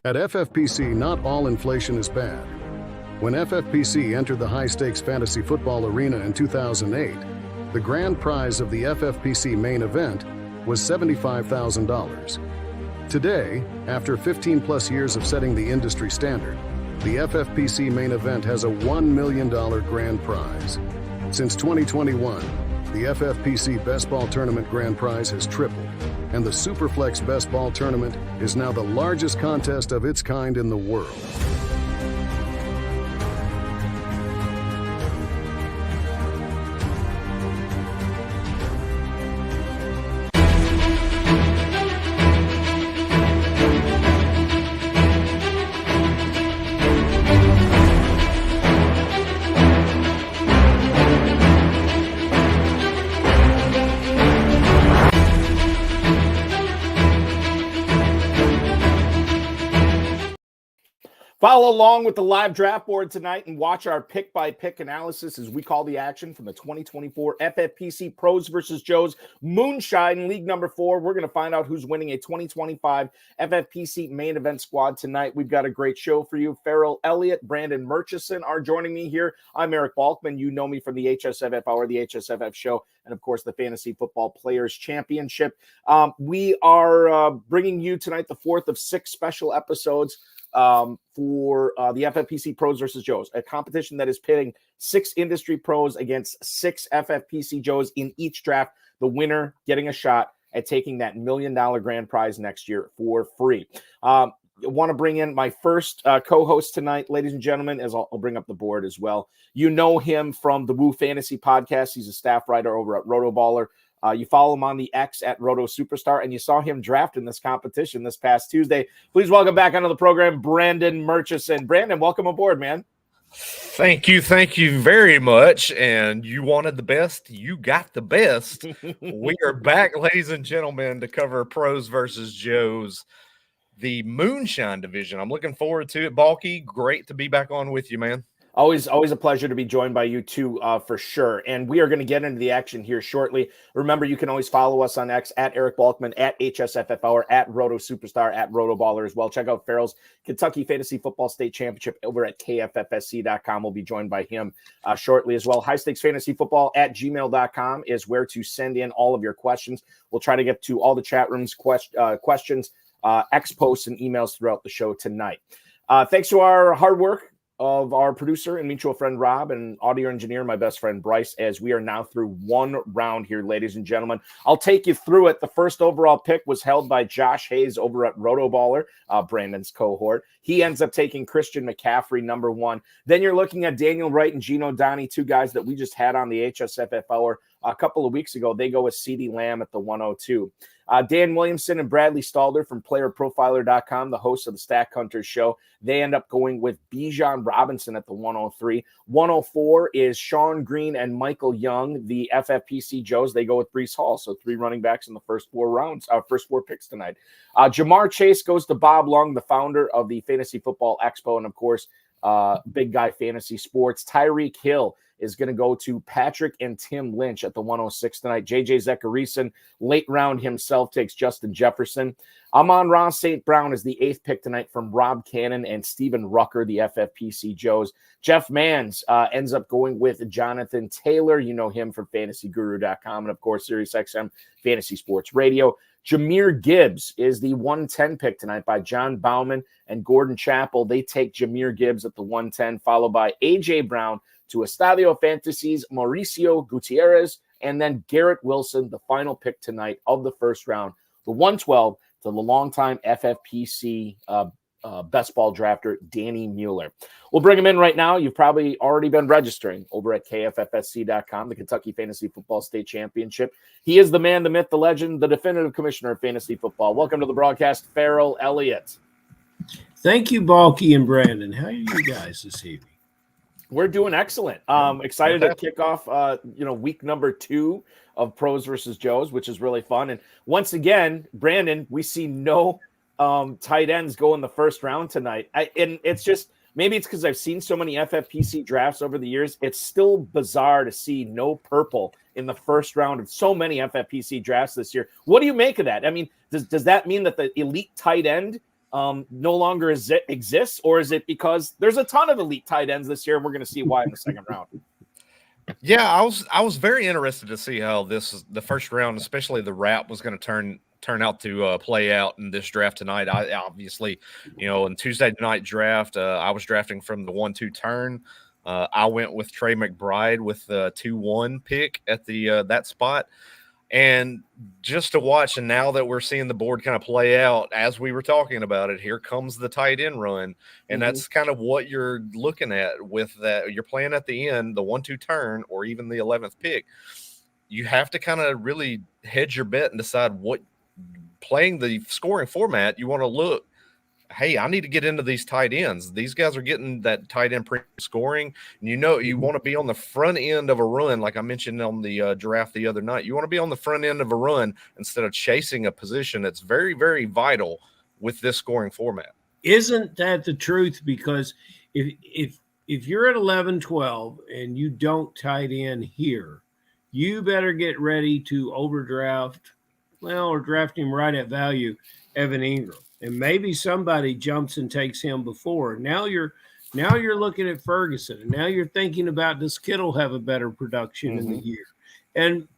At FFPC, not all inflation is bad. When FFPC entered the high-stakes fantasy football arena in 2008, the grand prize of the FFPC Main Event was $75,000. Today, after 15-plus years of setting the industry standard, the FFPC Main Event has a $1 million grand prize. Since 2021, the FFPC Best Ball Tournament grand prize has tripled, and the Superflex Best Ball Tournament is now the largest contest of its kind in the world. Follow along with the live draft board tonight and watch our pick-by-pick analysis as we call the action from the 2024 FFPC Pros versus Joes Moonshine League number 4. We're going to find out who's winning a 2025 FFPC Main Event squad tonight. We've got a great show for you. Farrell Elliott, Brandon Murchison are joining me here. I'm Eric Balkman. You know me from the HSFF Hour, the HSFF Show, and, of course, the Fantasy Football Players Championship. We are bringing you tonight the 4th of 6 special episodes for the FFPC Pros versus Joes, a competition that is pitting 6 industry pros against 6 FFPC Joes in each draft, the winner getting a shot at taking that $1 million grand prize next year for free. I want to bring in my first co-host tonight, ladies and gentlemen, as I'll bring up the board as well. You know him from the Woo Fantasy Podcast. He's a staff writer over at Rotoballer. You follow him on the X at Roto Superstar, and you saw him draft in this competition this past Tuesday. Please welcome back onto the program, Brandon Murchison. Brandon, welcome aboard, man. Thank you very much. And you wanted the best, you got the best. We are back, ladies and gentlemen, to cover Pros versus Joes, the Moonshine division. I'm looking forward to it, Balky. Great to be back on with you, man. Always a pleasure to be joined by you too, for sure. And we are going to get into the action here shortly. Remember, you can always follow us on X at Eric Balkman, at HSFF Hour, at Roto Superstar, at Rotoballer as well. Check out Farrell's Kentucky Fantasy Football State Championship over at KFFSC.com. We'll be joined by him shortly as well. High Stakes Fantasy Football at gmail.com is where to send in all of your questions. We'll try to get to all the chat rooms questions, X posts, and emails throughout the show tonight. Thanks to our hard work of our producer and mutual friend Rob and audio engineer, my best friend Bryce, as we are now through one round here, ladies and gentlemen. I'll take you through it. The first overall pick was held by Josh Hayes over at Rotoballer, Brandon's cohort. He ends up taking Christian McCaffrey, number 1. Then you're looking at Daniel Wright and Gino Donnie, 2 guys that we just had on the HSFF Hour a couple of weeks ago. They go with CeeDee Lamb at the 102. Dan Williamson and Bradley Stalder from PlayerProfiler.com, the hosts of the Stack Hunters show, they end up going with Bijan Robinson at the 103. 104 is Sean Green and Michael Young, the FFPC Joes. They go with Breece Hall, so 3 running backs in the first 4 picks tonight. Jamar Chase goes to Bob Lung, the founder of the Fantasy Football Expo, and, of course, Big Guy Fantasy Sports. Tyreek Hill is going to go to Patrick and Tim Lynch at the 106 tonight. J.J. Zachariason, late round himself, takes Justin Jefferson. Amon-Ra St. Brown is the 8th pick tonight from Rob Cannon and Stephen Rucker, the FFPC Joes. Jeff Manns ends up going with Jonathan Taylor. You know him from FantasyGuru.com and, of course, SiriusXM Fantasy Sports Radio. Jahmyr Gibbs is the 110 pick tonight by John Bauman and Gordon Chappell. They take Jahmyr Gibbs at the 110, followed by A.J. Brown to Estadio Fantasies, Mauricio Gutierrez, and then Garrett Wilson, the final pick tonight of the first round, the 112 to the longtime FFPC best ball drafter, Danny Mueller. We'll bring him in right now. You've probably already been registering over at KFFSC.com, the Kentucky Fantasy Football State Championship. He is the man, the myth, the legend, the definitive commissioner of fantasy football. Welcome to the broadcast, Farrell Elliott. Thank you, Balky and Brandon. How are you guys this evening? We're doing excellent. Excited to kick off, week number 2 of Pros versus Joes, which is really fun. And once again, Brandon, we see no tight ends go in the first round tonight. And it's just, maybe it's because I've seen so many FFPC drafts over the years. It's still bizarre to see no purple in the first round of so many FFPC drafts this year. What do you make of that? I mean, does that mean that the elite tight end no longer exists, or is it because there's a ton of elite tight ends this year, and we're going to see why in the second round? Yeah, I was very interested to see how the first round, especially the wrap, was going to turn out to play out in this draft tonight. I obviously, in Tuesday night draft, I was drafting from the 1-2 turn. I went with Trey McBride with the 2-1 pick at the that spot. And just to watch, and now that we're seeing the board kind of play out as we were talking about it, here comes the tight end run. And that's kind of what you're looking at with that. You're playing at the end, the 1-2 turn, or even the 11th pick. You have to kind of really hedge your bet and decide what, playing the scoring format, you want to look, hey, I need to get into these tight ends. These guys are getting that tight end scoring. And you want to be on the front end of a run, like I mentioned on the draft the other night. You want to be on the front end of a run instead of chasing a position that's very, very vital with this scoring format. Isn't that the truth? Because if you're at 11-12 and you don't tight end here, you better get ready to overdraft, or draft him right at value, Evan Ingram. And maybe somebody jumps and takes him before. Now you're looking at Ferguson, and now you're thinking about, does Kittle have a better production in the year? And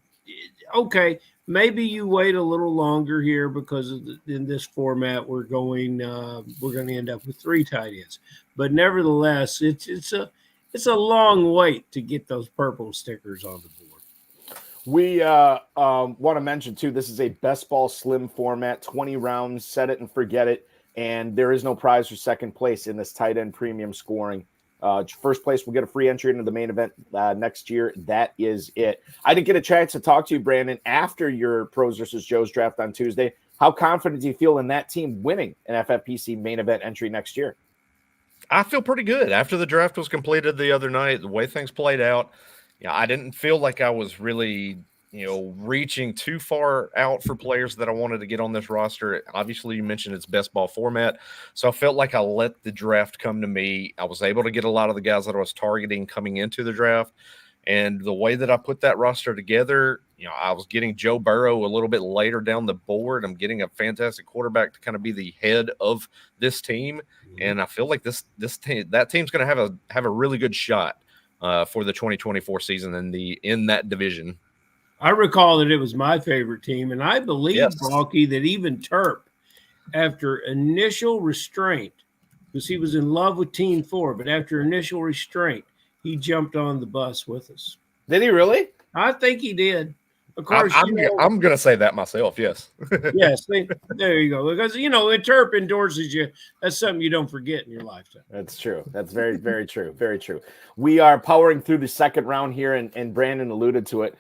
okay, maybe you wait a little longer here because in this format we're going to end up with 3 tight ends. But nevertheless, it's a long wait to get those purple stickers on the board. We want to mention, too, this is a best ball slim format, 20 rounds, set it and forget it, and there is no prize for second place in this tight end premium scoring. First place will get a free entry into the main event next year. That is it. I didn't get a chance to talk to you, Brandon, after your Pros versus Joes draft on Tuesday. How confident do you feel in that team winning an FFPC main event entry next year? I feel pretty good. After the draft was completed the other night, the way things played out, I didn't feel like I was really, reaching too far out for players that I wanted to get on this roster. Obviously, you mentioned it's best ball format, so I felt like I let the draft come to me. I was able to get a lot of the guys that I was targeting coming into the draft, and the way that I put that roster together, I was getting Joe Burrow a little bit later down the board. I'm getting a fantastic quarterback to kind of be the head of this team, and I feel like that team's going to have a really good shot for the 2024 season in that division. I recall that it was my favorite team, and I believe, Balky, that even Terp, after initial restraint, because he was in love with Team 4, but after initial restraint, he jumped on the bus with us. Did he really? I think he did. Of course, I'm going to say that myself, yes. Yes, there you go. Because, when Terp endorses you, that's something you don't forget in your lifetime. That's true. That's very, very true. Very true. We are powering through the second round here, and Brandon alluded to it.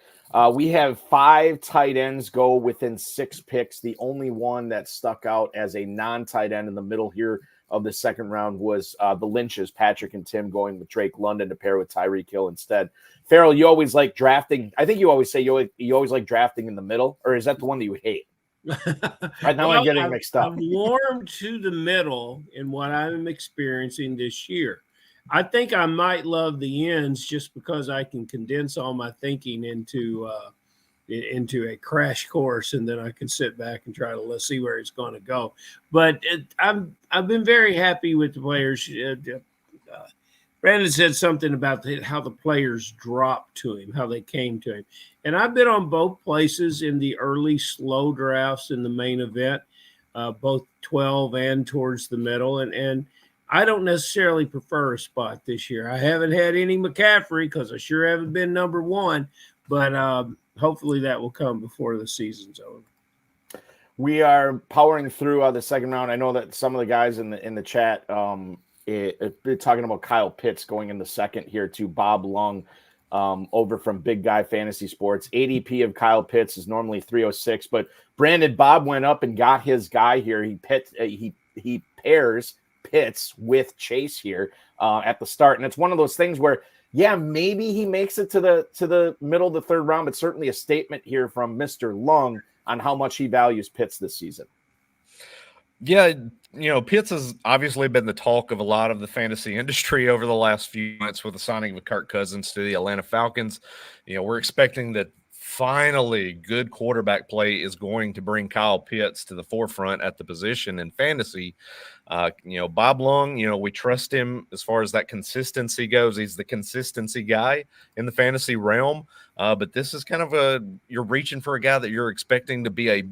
We have 5 tight ends go within 6 picks. The only one that stuck out as a non-tight end in the middle here of the second round was the Lynches, Patrick and Tim, going with Drake London to pair with Tyreek Hill instead. Farrell, you always like drafting. I think you always say you always like drafting in the middle, or is that the one that you hate? Right now, I'm getting mixed up. I'm warm to the middle in what I'm experiencing this year. I think I might love the ends just because I can condense all my thinking into a crash course, and then I can sit back and try to see where it's going to go. But I've been very happy with the players. Brandon said something about how the players dropped to him, how they came to him. And I've been on both places in the early slow drafts in the main event, both 12 and towards the middle. And I don't necessarily prefer a spot this year. I haven't had any McCaffrey because I sure haven't been number 1, but hopefully that will come before the season's over. We are powering through the second round. I know that some of the guys in the chat talking about Kyle Pitts going in the second here to Bob Lung over from Big Guy Fantasy Sports. ADP of Kyle Pitts is normally 306, but Brandon Bob went up and got his guy here. He pairs Pitts with Chase here at the start, and it's one of those things where, yeah, maybe he makes it to the middle of the third round, but certainly a statement here from Mr. Lung on how much he values Pitts this season. Yeah, Pitts has obviously been the talk of a lot of the fantasy industry over the last few months with the signing of Kirk Cousins to the Atlanta Falcons. We're expecting that finally, good quarterback play is going to bring Kyle Pitts to the forefront at the position in fantasy. Bob Long, we trust him as far as that consistency goes. He's the consistency guy in the fantasy realm. But this is kind of you're reaching for a guy that you're expecting to be a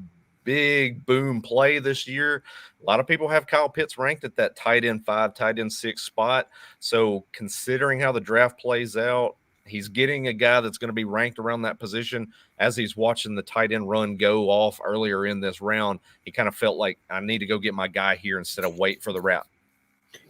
big boom play this year. A lot of people have Kyle Pitts ranked at that tight end 5, tight end 6 spot. So considering how the draft plays out, he's getting a guy that's going to be ranked around that position. As he's watching the tight end run go off earlier in this round, he kind of felt like, I need to go get my guy here instead of wait for the route.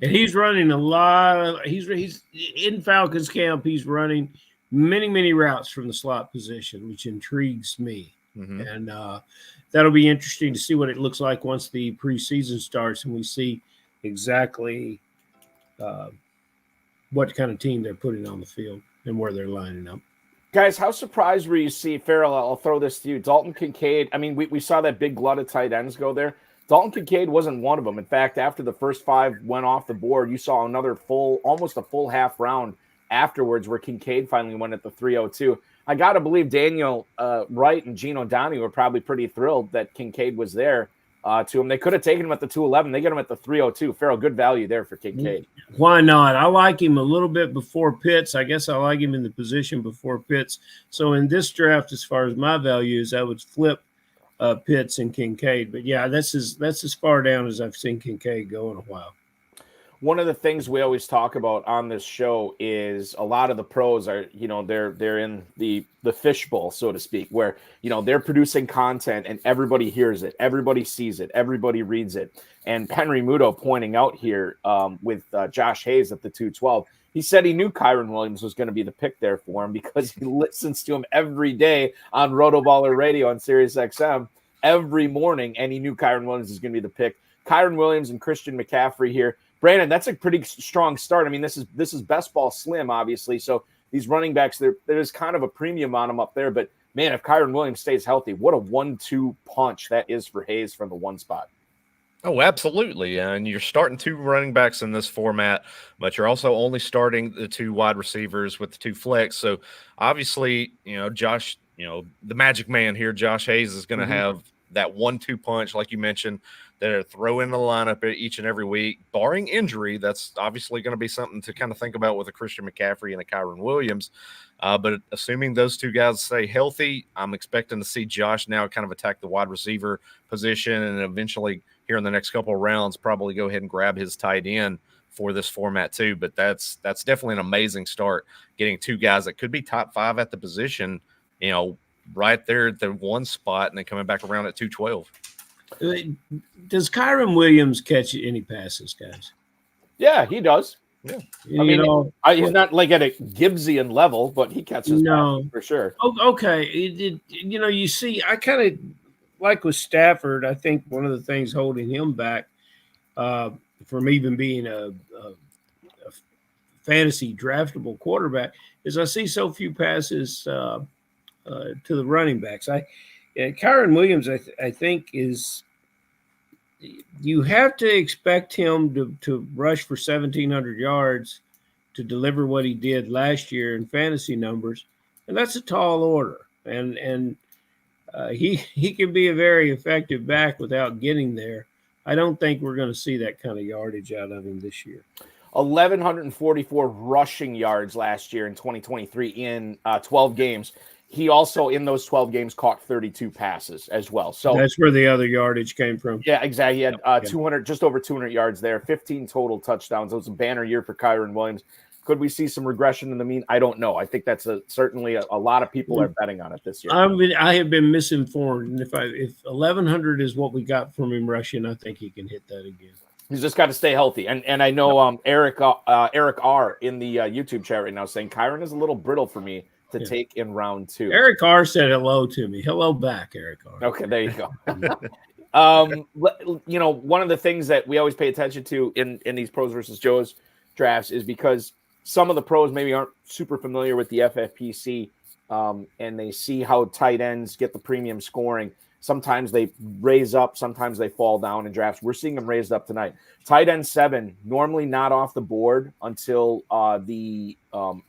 And he's running a lot of he's in Falcons camp. He's running many routes from the slot position, which intrigues me. Mm-hmm. And that'll be interesting to see what it looks like once the preseason starts and we see exactly what kind of team they're putting on the field and where they're lining up. Guys, how surprised were you to see, Farrell, I'll throw this to you, Dalton Kincaid? I mean, we saw that big glut of tight ends go there. Dalton Kincaid wasn't one of them. In fact, after the first 5 went off the board, you saw another almost a full half round afterwards where Kincaid finally went at the 302. I got to believe Daniel Wright and Gino Donnie were probably pretty thrilled that Kincaid was there to him. They could have taken him at the 211. They get him at the 302. Farrell, good value there for Kincaid. Why not? I like him a little bit before Pitts. I guess I like him in the position before Pitts. So in this draft, as far as my values, I would flip Pitts and Kincaid. But yeah, that's as far down as I've seen Kincaid go in a while. One of the things we always talk about on this show is a lot of the pros are, they're in the fishbowl, so to speak, where, they're producing content and everybody hears it, everybody sees it, everybody reads it. And Henry Muto pointing out here with Josh Hayes at the 212, he said he knew Kyren Williams was going to be the pick there for him because he listens to him every day on Rotoballer Radio on Sirius XM every morning, and he knew Kyren Williams was going to be the pick. Kyren Williams and Christian McCaffrey here. Brandon, that's a pretty strong start. I mean, this is best ball slim, obviously. So these running backs, there's kind of a premium on them up there. But, man, if Kyren Williams stays healthy, what a 1-2 punch that is for Hayes from the 1 spot. Oh, absolutely. And you're starting 2 running backs in this format, but you're also only starting the 2 wide receivers with the 2 flex. So, obviously, Josh, the magic man here, Josh Hayes, is going to have that 1-2 punch, like you mentioned, that throw in the lineup each and every week, barring injury. That's obviously going to be something to kind of think about with a Christian McCaffrey and a Kyren Williams. But assuming those 2 guys stay healthy, I'm expecting to see Josh now kind of attack the wide receiver position and eventually here in the next couple of rounds probably go ahead and grab his tight end for this format too. But that's definitely an amazing start, getting 2 guys that could be top 5 at the position, right there at the 1 spot and then coming back around at 212. Does Kyren Williams catch any passes, guys? Yeah, he does. Yeah. He's not like at a Gibbsian level, but he catches passes for sure. Okay. You see, I kind of like with Stafford, I think one of the things holding him back from even being a fantasy draftable quarterback is I see so few passes to the running backs. Kyren Williams, I think, is you have to expect him to rush for 1,700 yards to deliver what he did last year in fantasy numbers, and that's a tall order. And he can be a very effective back without getting there. I don't think we're going to see that kind of yardage out of him this year. 1,144 rushing yards last year in 2023 in 12 games. He also, in those 12 games, caught 32 passes as well. So that's where the other yardage came from. Yeah, exactly. He had 200, just over 200 yards there, 15 total touchdowns. It was a banner year for Kyren Williams. Could we see some regression in the mean? I don't know. I think that's certainly a lot of people are betting on it this year. I have been misinformed. And if 1,100 is what we got from him rushing, I think he can hit that again. He's just got to stay healthy. And I know Eric R in the YouTube chat right now saying Kyren is a little brittle for me to take in round 2. Eric R said hello to me. Hello back, Eric R. Okay, there you go. One of the things that we always pay attention to in these pros versus Joes drafts is because some of the pros maybe aren't super familiar with the FFPC and they see how tight ends get the premium scoring. Sometimes they raise up, sometimes they fall down in drafts. We're seeing them raised up tonight. Tight end 7, normally not off the board until the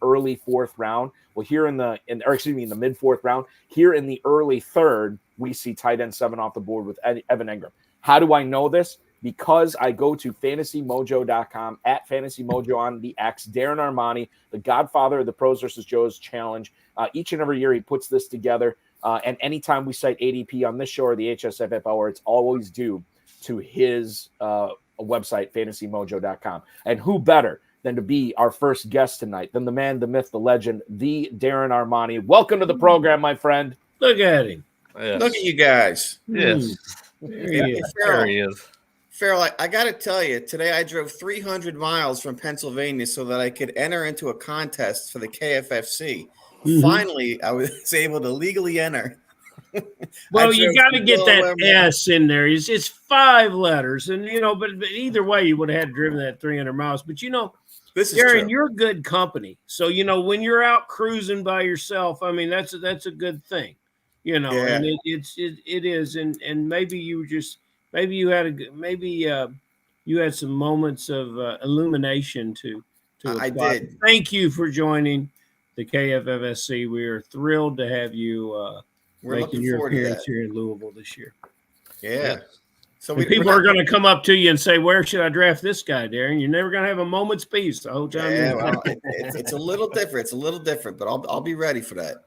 early 4th round. Well, here in the mid 4th round, here in the early 3rd, we see tight end 7 off the board with Evan Ingram. How do I know this? Because I go to fantasymojo.com, at FantasyMojo on the X. Darren Armani, the godfather of the Pros versus Joes challenge. Each and every year he puts this together. And anytime we cite ADP on this show or the HSFF Hour, it's always due to his website, fantasymojo.com. And who better than to be our first guest tonight than the man, the myth, the legend, the Darren Armani. Welcome to the program, my friend. Look at him. Yes. Look at you guys. Yes. There he is. Farrell, I got to tell you, today I drove 300 miles from Pennsylvania so that I could enter into a contest for the KFFC. Mm-hmm. Finally, I was able to legally enter. Well, you got to get that S in there. It's 5 letters, and but either way, you would have had driven that 300 miles. But this is Darren, true. you're good company. So when you're out cruising by yourself, I mean that's a good thing, and it is, and maybe you had some moments of illumination to I did. Thank you for joining the KFFSC. We are thrilled to have you making your appearance here in Louisville this year. Yeah. So people are going to come up to you and say, "Where should I draft this guy, Darren?" You're never going to have a moment's peace the whole time. Yeah, well, it's a little different. It's a little different, but I'll be ready for that.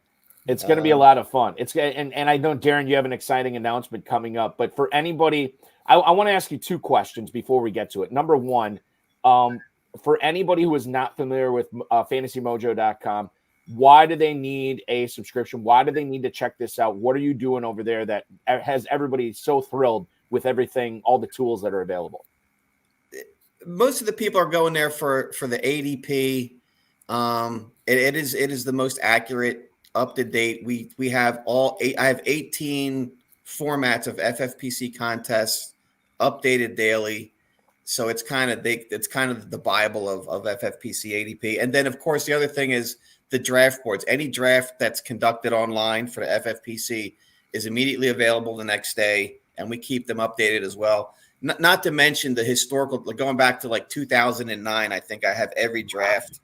It's going to be a lot of fun. And I know, Darren, you have an exciting announcement coming up. But for anybody, I want to ask you 2 questions before we get to it. Number one, for anybody who is not familiar with FantasyMojo.com, why do they need a subscription? Why do they need to check this out? What are you doing over there that has everybody so thrilled with everything, all the tools that are available? Most of the people are going there for the ADP. It is the most accurate, up to date. We have I have 18 formats of FFPC contests updated daily. So it's kind of the Bible of FFPC ADP. And then of course the other thing is the draft boards. Any draft that's conducted online for the FFPC is immediately available the next day, and we keep them updated as well. Not to mention the historical, going back to like 2009, I think I have every draft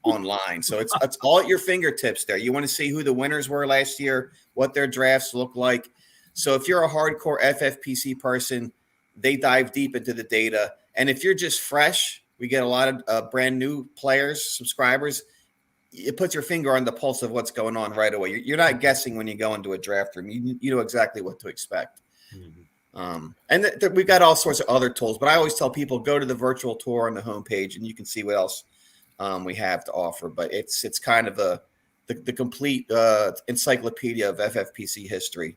online. So it's all at your fingertips there. You want to see who the winners were last year, what their drafts look like. So if you're a hardcore FFPC person, they dive deep into the data. And if you're just fresh, we get a lot of brand new players, subscribers. It puts your finger on the pulse of what's going on right away. You're not guessing when you go into a draft room. You know exactly what to expect. Mm-hmm. We've got all sorts of other tools, but I always tell people, go to the virtual tour on the homepage and you can see what else we have to offer. But it's kind of the complete encyclopedia of FFPC history.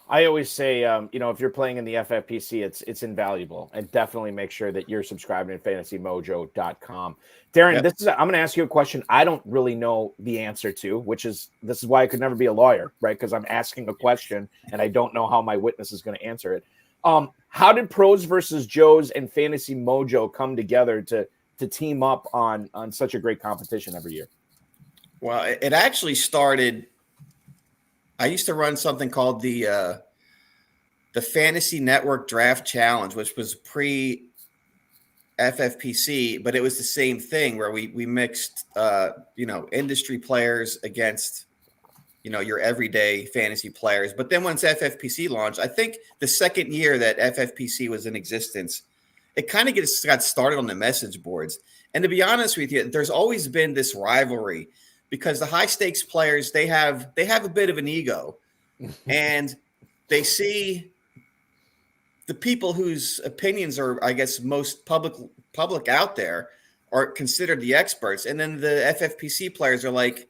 I always say, if you're playing in the FFPC, it's invaluable, and definitely make sure that you're subscribing to FantasyMojo.com. Darren, Yep. I'm going to ask you a question I don't really know the answer to, this is why I could never be a lawyer, right? Because I'm asking a question and I don't know how my witness is going to answer it. How did Pros versus Joes and Fantasy Mojo come together to team up on such a great competition every year? Well, it actually started. I used to run something called the Fantasy Network Draft Challenge, which was pre FFPC, but it was the same thing where we mixed industry players against your everyday fantasy players. But then once FFPC launched, I think the second year that FFPC was in existence, it kind of got started on the message boards. And to be honest with you, there's always been this rivalry, because the high stakes players, they have a bit of an ego, and they see the people whose opinions are, I guess, most public out there are considered the experts. And then the FFPC players are like,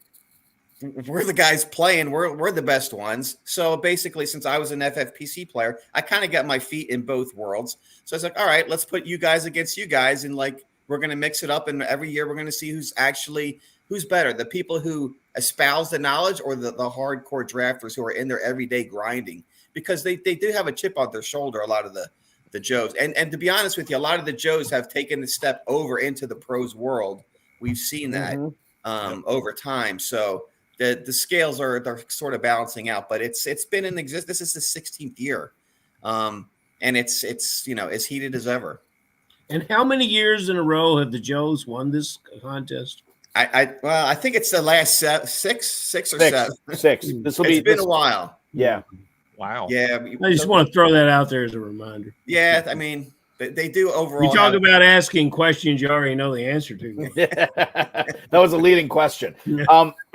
we're the guys playing, we're the best ones. So basically, since I was an FFPC player, I kind of got my feet in both worlds. So I was like, all right, let's put you guys against you guys, and we're going to mix it up. And every year we're going to see who's better, the people who espouse the knowledge or the hardcore drafters who are in there every day grinding, because they do have a chip on their shoulder, a lot of the Joes. And to be honest with you, a lot of the Joes have taken the step over into the pros world. We've seen that over time. So the scales they're sort of balancing out, but it's been in existence. This is the 16th year, and it's as heated as ever. And how many years in a row have the Joes won this contest? I think it's the last six or seven. Six. It's been a while. Yeah. Wow. Yeah. I just want to throw that out there as a reminder. Yeah, I mean, they do overall. You talk about asking questions you already know the answer to. That was a leading question.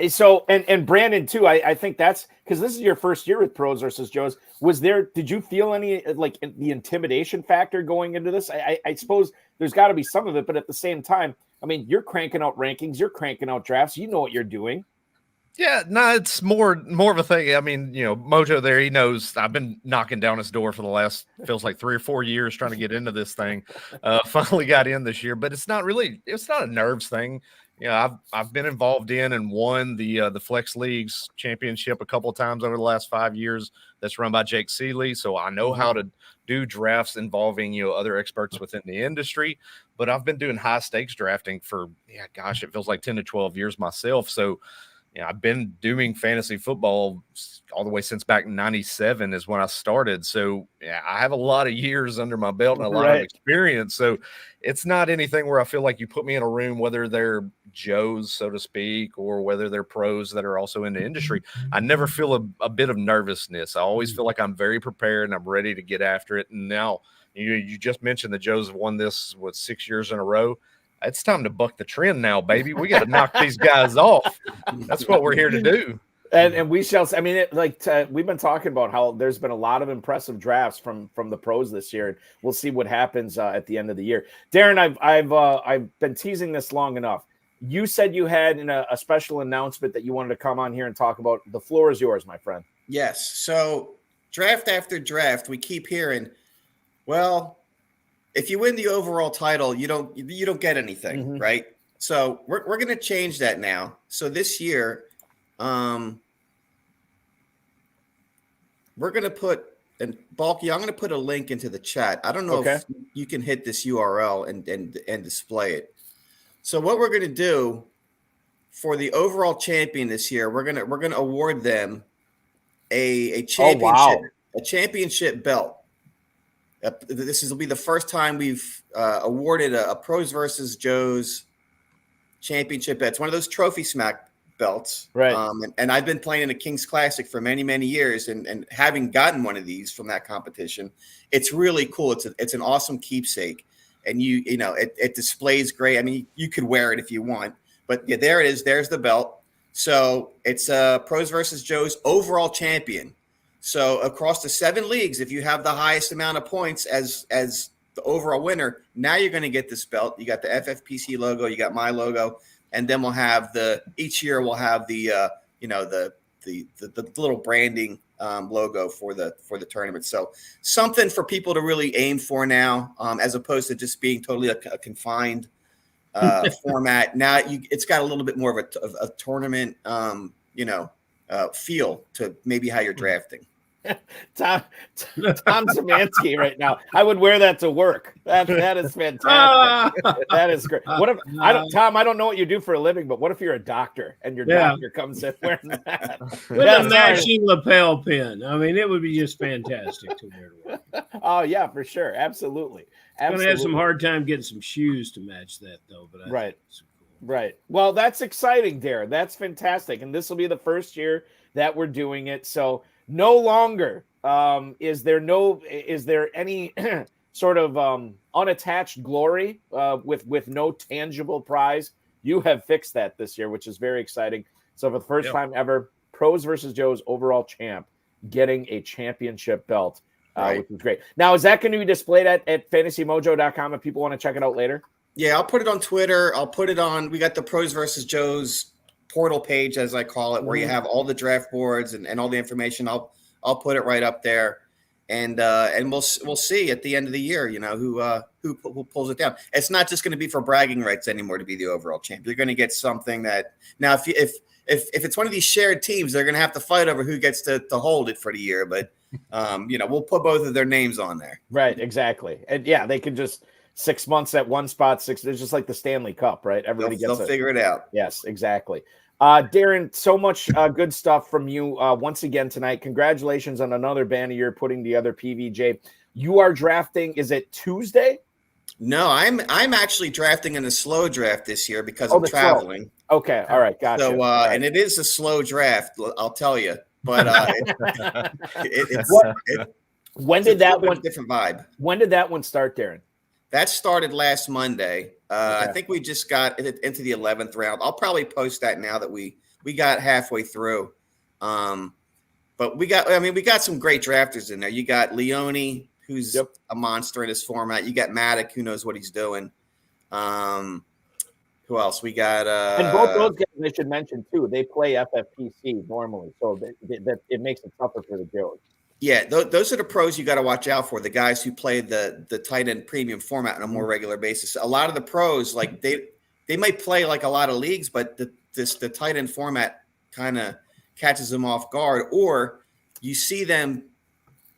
So and Brandon too. I think that's because this is your first year with Pros versus Joes. Did you feel any like the intimidation factor going into this? I suppose there's got to be some of it, but at the same time, I mean, you're cranking out rankings, you're cranking out drafts. You know what you're doing. Yeah, no, it's more of a thing. I mean, Mojo there, he knows I've been knocking down his door for the last, feels like 3 or 4 years trying to get into this thing. Finally got in this year, but it's not a nerves thing. I've been involved in and won the Flex Leagues championship a couple of times over the last 5 years. That's run by Jake Seeley. So I know how to do drafts involving, other experts within the industry, but I've been doing high stakes drafting for, it feels like 10 to 12 years myself. So, I've been doing fantasy football all the way since back in 97 is when I started. So I have a lot of years under my belt and a lot of experience. So it's not anything where I feel like you put me in a room, whether they're Joes, so to speak, or whether they're pros that are also in the industry. I never feel a bit of nervousness. I always feel like I'm very prepared and I'm ready to get after it. And now you just mentioned the Joes have won this 6 years in a row. It's time to buck the trend now, baby. We got to knock these guys off. That's what we're here to do. And we shall. I mean, we've been talking about how there's been a lot of impressive drafts from the pros this year, and we'll see what happens at the end of the year. Darren, I've been teasing this long enough. You said you had a special announcement that you wanted to come on here and talk about. The floor is yours, my friend. Yes. So draft after draft, we keep hearing, well, if you win the overall title, you don't get anything, right? So we're going to change that now. So this year, we're going to put and Balky. I'm going to put a link into the chat. I don't know if you can hit this URL and display it. So what we're going to do for the overall champion this year, we're going to award them a championship a championship belt. This will be the first time we've awarded a Pros versus Joes championship. It's one of those trophy smack belts. Right. And I've been playing in the Kings Classic for many, many years. And having gotten one of these from that competition, it's really cool. It's an awesome keepsake. And it displays great. I mean, you could wear it if you want. But yeah, there it is. There's the belt. So it's Pros versus Joes overall champion. So across the 7 leagues, if you have the highest amount of points as the overall winner, now you're going to get this belt. You got the FFPC logo, you got my logo, and then we'll have each year we'll have the little branding logo for the tournament. So something for people to really aim for now, as opposed to just being totally a confined format. Now it's got a little bit more of a tournament, feel to maybe how you're drafting. Tom Szymanski right now. I would wear that to work. That is fantastic. That is great. What if Tom? I don't know what you do for a living, but what if you're a doctor and your doctor comes in wearing that with a matching lapel pin? I mean, it would be just fantastic to wear to work. Oh yeah, for sure, absolutely. I'm gonna have some hard time getting some shoes to match that though. But right. Well, that's exciting, Darren. That's fantastic, and this will be the first year that we're doing it. So. No longer is there any sort of unattached glory with no tangible prize. You have fixed that this year, which is very exciting. So for the first time ever, Pros versus Joes overall champ getting a championship belt, which is great. Now, is that going to be displayed at fantasymojo.com if people want to check it out later? Yeah, I'll put it on Twitter. I'll put it on. We got the Pros versus Joes portal page, as I call it, where you have all the draft boards and all the information. I'll put it right up there, and we'll see at the end of the year, who pulls it down. It's not just going to be for bragging rights anymore to be the overall champ. You're going to get something that now if it's one of these shared teams, they're going to have to fight over who gets to hold it for the year. But we'll put both of their names on there. Right, exactly, and yeah, they can just 6 months at one spot. It's just like the Stanley Cup, right? Everybody they'll figure it out. Yes, exactly. Darren, so much good stuff from you once again tonight. Congratulations on another banner you're putting together, PVJ. You are drafting, is it Tuesday? No, I'm actually drafting in a slow draft this year because I'm traveling. Slow. Okay, all right, gotcha. So, right. And it is a slow draft, I'll tell you. But when did that one different vibe? When did that one start, Darren? That started last Monday. I think we just got into the 11th round. I'll probably post that now that we got halfway through. But we got some great drafters in there. You got Leone, who's a monster in his format. You got Maddock, who knows what he's doing. Who else? We got and both those guys I should mention too. They play FFPC normally, so that it makes it tougher for the Joes. Yeah, those are the pros you got to watch out for. The guys who play the tight end premium format on a more regular basis. A lot of the pros, like they might play like a lot of leagues, but the tight end format kind of catches them off guard, or you see them.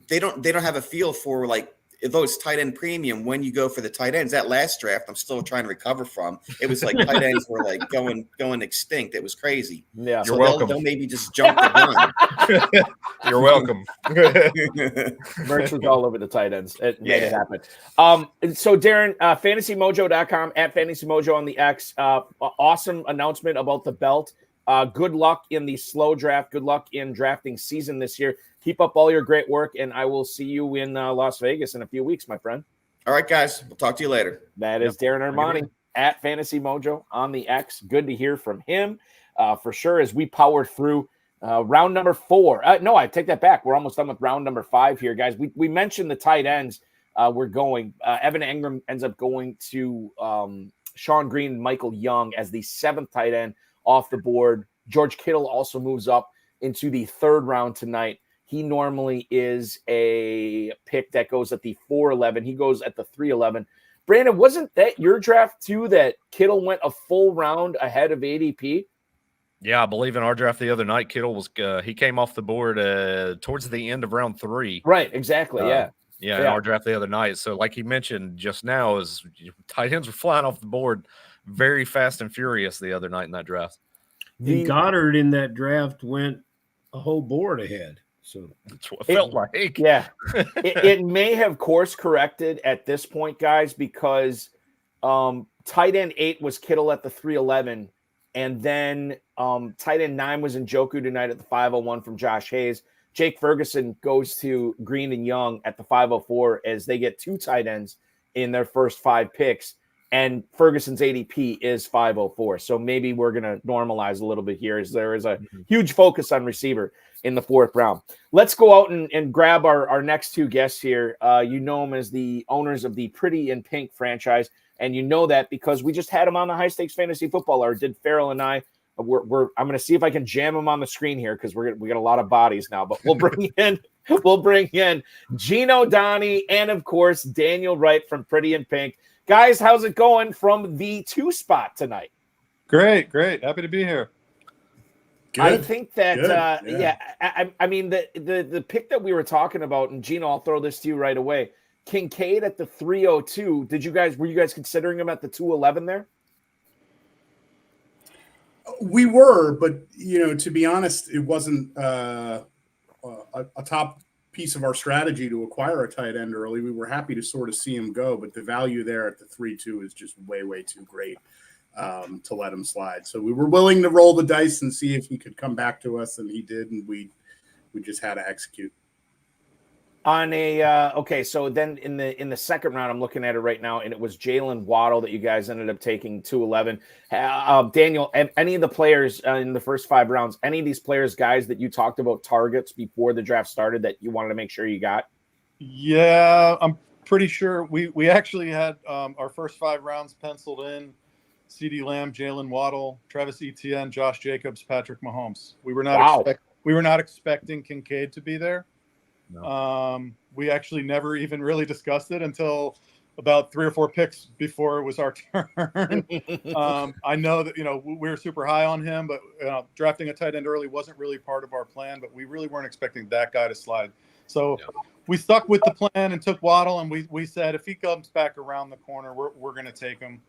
They don't have a feel for like those tight end premium when you go for the tight ends. That last draft, I'm still trying to recover from. It was like tight ends were like going extinct. It was crazy. Yeah, so you're welcome. They'll maybe just jump the gun. You're welcome. Merch was all over the tight ends. It made it happen. So Darren, fantasymojo.com at fantasymojo on the X. Awesome announcement about the belt. Good luck in the slow draft. Good luck in drafting season this year. Keep up all your great work, and I will see you in Las Vegas in a few weeks, my friend. All right, guys. We'll talk to you later. That is Darren Armani at Fantasy Mojo on the X. Good to hear from him for sure as we power through round number 4. No, I take that back. We're almost done with round number 5 here, guys. We mentioned the tight ends. We're going. Evan Engram ends up going to Sean Green and Michael Young as the 7th tight end off the board. George Kittle also moves up into the 3rd round tonight. He normally is a pick that goes at the 4-11. He goes at the 3-11. Brandon, wasn't that your draft too, that Kittle went a full round ahead of ADP? Yeah, I believe in our draft the other night, Kittle was he came off the board towards the end of round 3. Right, exactly, Yeah, in our draft the other night. So like he mentioned just now, is tight ends were flying off the board very fast and furious the other night in that draft. And Goddard in that draft went a whole board ahead. So that's what it felt like. Yeah. it may have course corrected at this point, guys, because tight end 8 was Kittle at the 3-11. And then tight end 9 was Njoku tonight at the 5-01 from Josh Hayes. Jake Ferguson goes to Green and Young at the 5-04 as they get 2 tight ends in their first 5 picks. And Ferguson's ADP is 504. So maybe we're going to normalize a little bit here as there is a huge focus on receiver in the 4th round. Let's go out and grab our next 2 guests here. You know them as the owners of the Pretty in Pink franchise. And you know that because we just had them on the High Stakes Fantasy Football Hour. Did Farrell and I. I'm going to see if I can jam them on the screen here because we got a lot of bodies now. But we'll bring in Gino Donnie and, of course, Daniel Wright from Pretty in Pink. Guys, how's it going from the 2 spot tonight? Great. Happy to be here. Good. I think that, I mean, the pick that we were talking about, and Gino, I'll throw this to you right away. Kincaid at the 302. Were you guys considering him at the 211 there? We were, but to be honest, it wasn't a top piece of our strategy to acquire a tight end early. We were happy to sort of see him go, but the value there at the 3-2 is just way too great to let him slide. So we were willing to roll the dice and see if he could come back to us, and he did, and we just had to execute. On a okay, so then in the 2nd round, I'm looking at it right now, and it was Jalen Waddle that you guys ended up taking 211. Daniel, any of the players in the first 5 rounds, any of these players, guys that you talked about targets before the draft started that you wanted to make sure you got? Yeah, I'm pretty sure we actually had our first 5 rounds penciled in: CeeDee Lamb, Jalen Waddle, Travis Etienne, Josh Jacobs, Patrick Mahomes. We were not expecting Kincaid to be there. No. We actually never even really discussed it until about 3 or 4 picks before it was our turn. I know that, we were super high on him, but drafting a tight end early wasn't really part of our plan, but we really weren't expecting that guy to slide. So we stuck with the plan and took Waddle, and we said, if he comes back around the corner, we're going to take him.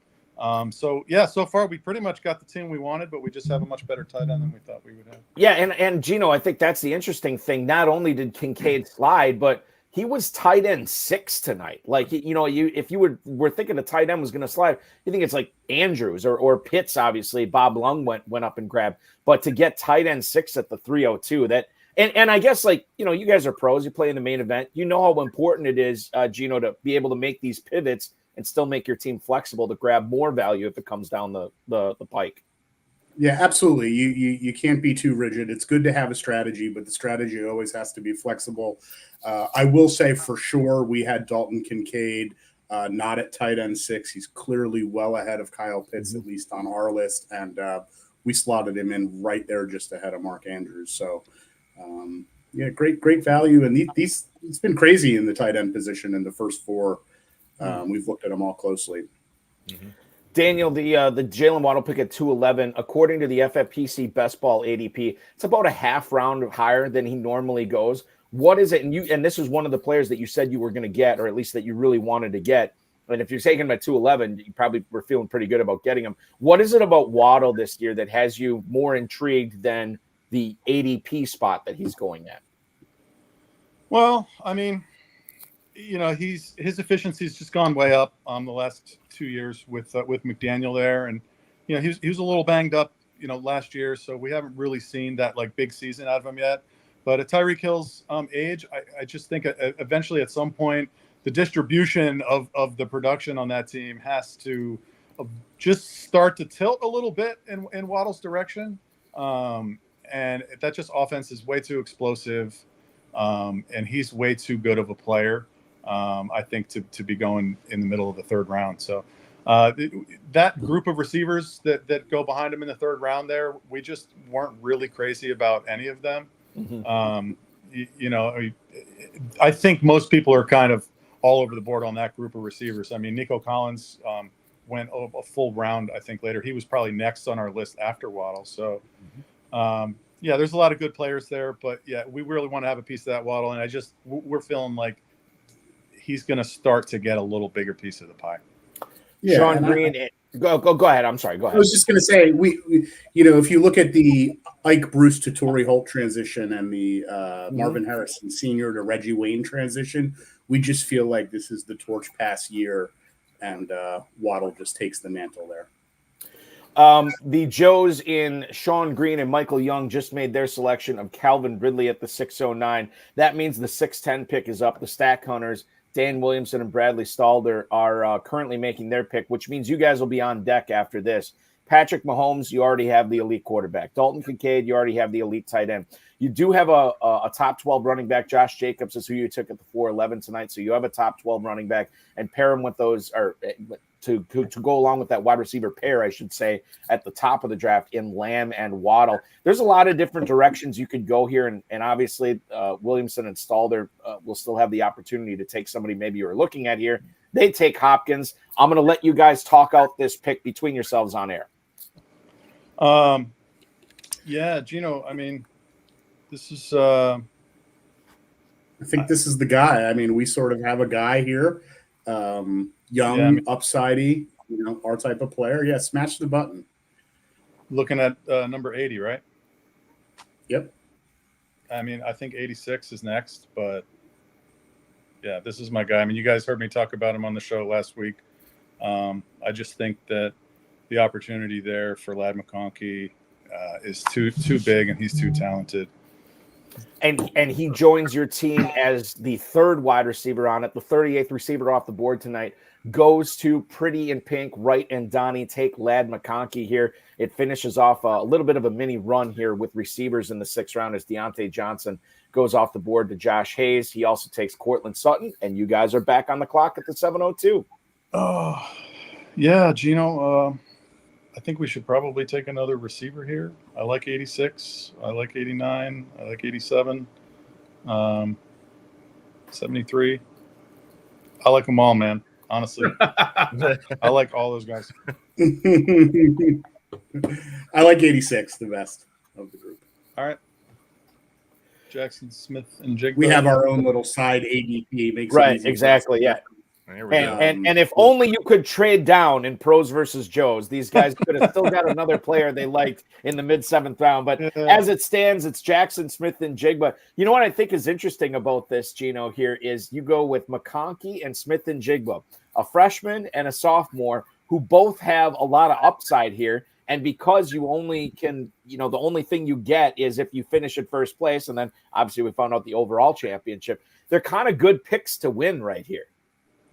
So yeah, so far we pretty much got the team we wanted, but we just have a much better tight end than we thought we would have. Yeah, and Gino, I think that's the interesting thing. Not only did Kincaid slide, but he was tight end 6 tonight. Like, if you were thinking a tight end was going to slide, you think it's like Andrews or Pitts. Obviously, Bob Lung went up and grabbed, but to get tight end 6 at the 302, that and I guess, like, you guys are pros. You play in the main event. You know how important it is, Gino, to be able to make these pivots and still make your team flexible to grab more value if it comes down the pike. Yeah, absolutely. You can't be too rigid. It's good to have a strategy, but the strategy always has to be flexible. I will say for sure we had Dalton Kincaid not at tight end 6. He's clearly well ahead of Kyle Pitts, at least on our list, and we slotted him in right there just ahead of Mark Andrews. So, yeah, great value. And these it's been crazy in the tight end position in the first 4. We've looked at them all closely. Mm-hmm. Daniel, the Jalen Waddle pick at 211, according to the FFPC Best Ball ADP, it's about a half round higher than he normally goes. What is it? And this is one of the players that you said you were going to get, or at least that you really wanted to get. And if you're taking him at 211, you probably were feeling pretty good about getting him. What is it about Waddle this year that has you more intrigued than the ADP spot that he's going at? Well, I mean, his efficiency's just gone way up the last 2 years with McDaniel there, and he was a little banged up last year, so we haven't really seen that like big season out of him yet. But at Tyreek Hill's age, I just think eventually at some point the distribution of the production on that team has to just start to tilt a little bit in Waddle's direction, and that just offense is way too explosive, and he's way too good of a player. I think to be going in the middle of the 3rd round. So that group of receivers that go behind him in the 3rd round there, we just weren't really crazy about any of them. Mm-hmm. I think most people are kind of all over the board on that group of receivers. I mean, Nico Collins went a full round, I think, later. He was probably next on our list after Waddle. So, yeah, there's a lot of good players there. But, yeah, we really want to have a piece of that Waddle. And we're feeling like he's going to start to get a little bigger piece of the pie. Yeah, Sean Green, go ahead. I'm sorry. Go ahead. I was just going to say, we if you look at the Ike Bruce to Torrey Holt transition and the Marvin Harrison Sr. to Reggie Wayne transition, we just feel like this is the torch pass year, and Waddle just takes the mantle there. The Joes in Sean Green and Michael Young just made their selection of Calvin Ridley at the 609. That means the 610 pick is up. The Stack Hunters, Dan Williamson and Bradley Stalder, are currently making their pick, which means you guys will be on deck after this. Patrick Mahomes, you already have the elite quarterback. Dalton Kincaid, you already have the elite tight end. You do have a top 12 running back. Josh Jacobs is who you took at the 411 tonight, so you have a top 12 running back, and pair him with those, or to go along with that wide receiver pair, I should say, at the top of the draft in Lamb and Waddle. There's a lot of different directions you could go here, and obviously Williamson and Stalder will still have the opportunity to take somebody maybe you're looking at here. They take Hopkins. I'm going to let you guys talk out this pick between yourselves on air. Yeah, Gino, I mean, this is I think this is the guy. I mean, we sort of have a guy here, young, upsidey, our type of player. Yeah, smash the button. Looking at number 80, right? Yep. I mean, I think 86 is next, but yeah, this is my guy. I mean, you guys heard me talk about him on the show last week. I just think that the opportunity there for Ladd McConkey is too big, and he's too talented. And he joins your team as the 3rd wide receiver on it. The 38th receiver off the board tonight goes to Pretty in Pink. Wright and Donnie take Ladd McConkey here. It finishes off a little bit of a mini run here with receivers in the 6th round as Deontay Johnson goes off the board to Josh Hayes. He also takes Cortland Sutton, and you guys are back on the clock at the 7:02. Oh, yeah, Gino. I think we should probably take another receiver here. I like 86. I like 89. I like 87. 73. I like them all, man. Honestly. I like all those guys. I like 86 the best of the group. All right. Jackson Smith and Jigba. We have our own little side ADP. Right, exactly, yeah. There we go. And if only you could trade down in pros versus Joes, these guys could have still got another player they liked in the mid-7th round. But as it stands, it's Jackson, Smith, and Jigba. You know what I think is interesting about this, Gino, here is you go with McConkey and Smith and Jigba, a freshman and a sophomore who both have a lot of upside here. And because you only can, the only thing you get is if you finish at first place, and then obviously we found out the overall championship, they're kind of good picks to win right here.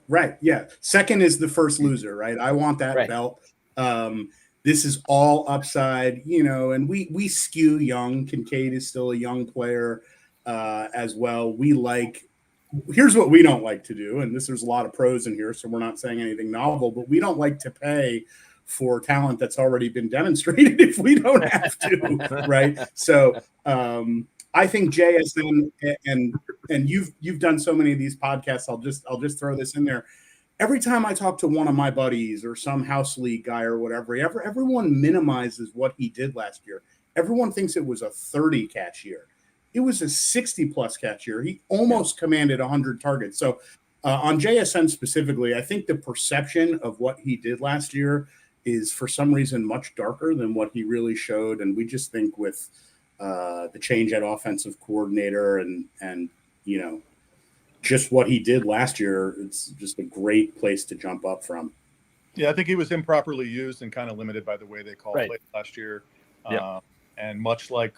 Right. Yeah. Second is the first loser, right? I want that belt. This is all upside, and we skew young. Kincaid is still a young player as well. Here's what we don't like to do. And there's a lot of pros in here, so we're not saying anything novel, but we don't like to pay for talent that's already been demonstrated if we don't have to. Right. So, I think JSN and you've done so many of these podcasts. I'll just throw this in there. Every time I talk to one of my buddies or some house league guy or whatever, everyone minimizes what he did last year. Everyone thinks it was a 30 catch year. It was a 60+ catch year. He almost commanded 100 targets. So on JSN specifically, I think the perception of what he did last year is for some reason much darker than what he really showed. And we just think with the change at offensive coordinator and just what he did last year, it's just a great place to jump up from. Yeah, I think he was improperly used and kind of limited by the way they called play last year. Yep. And much like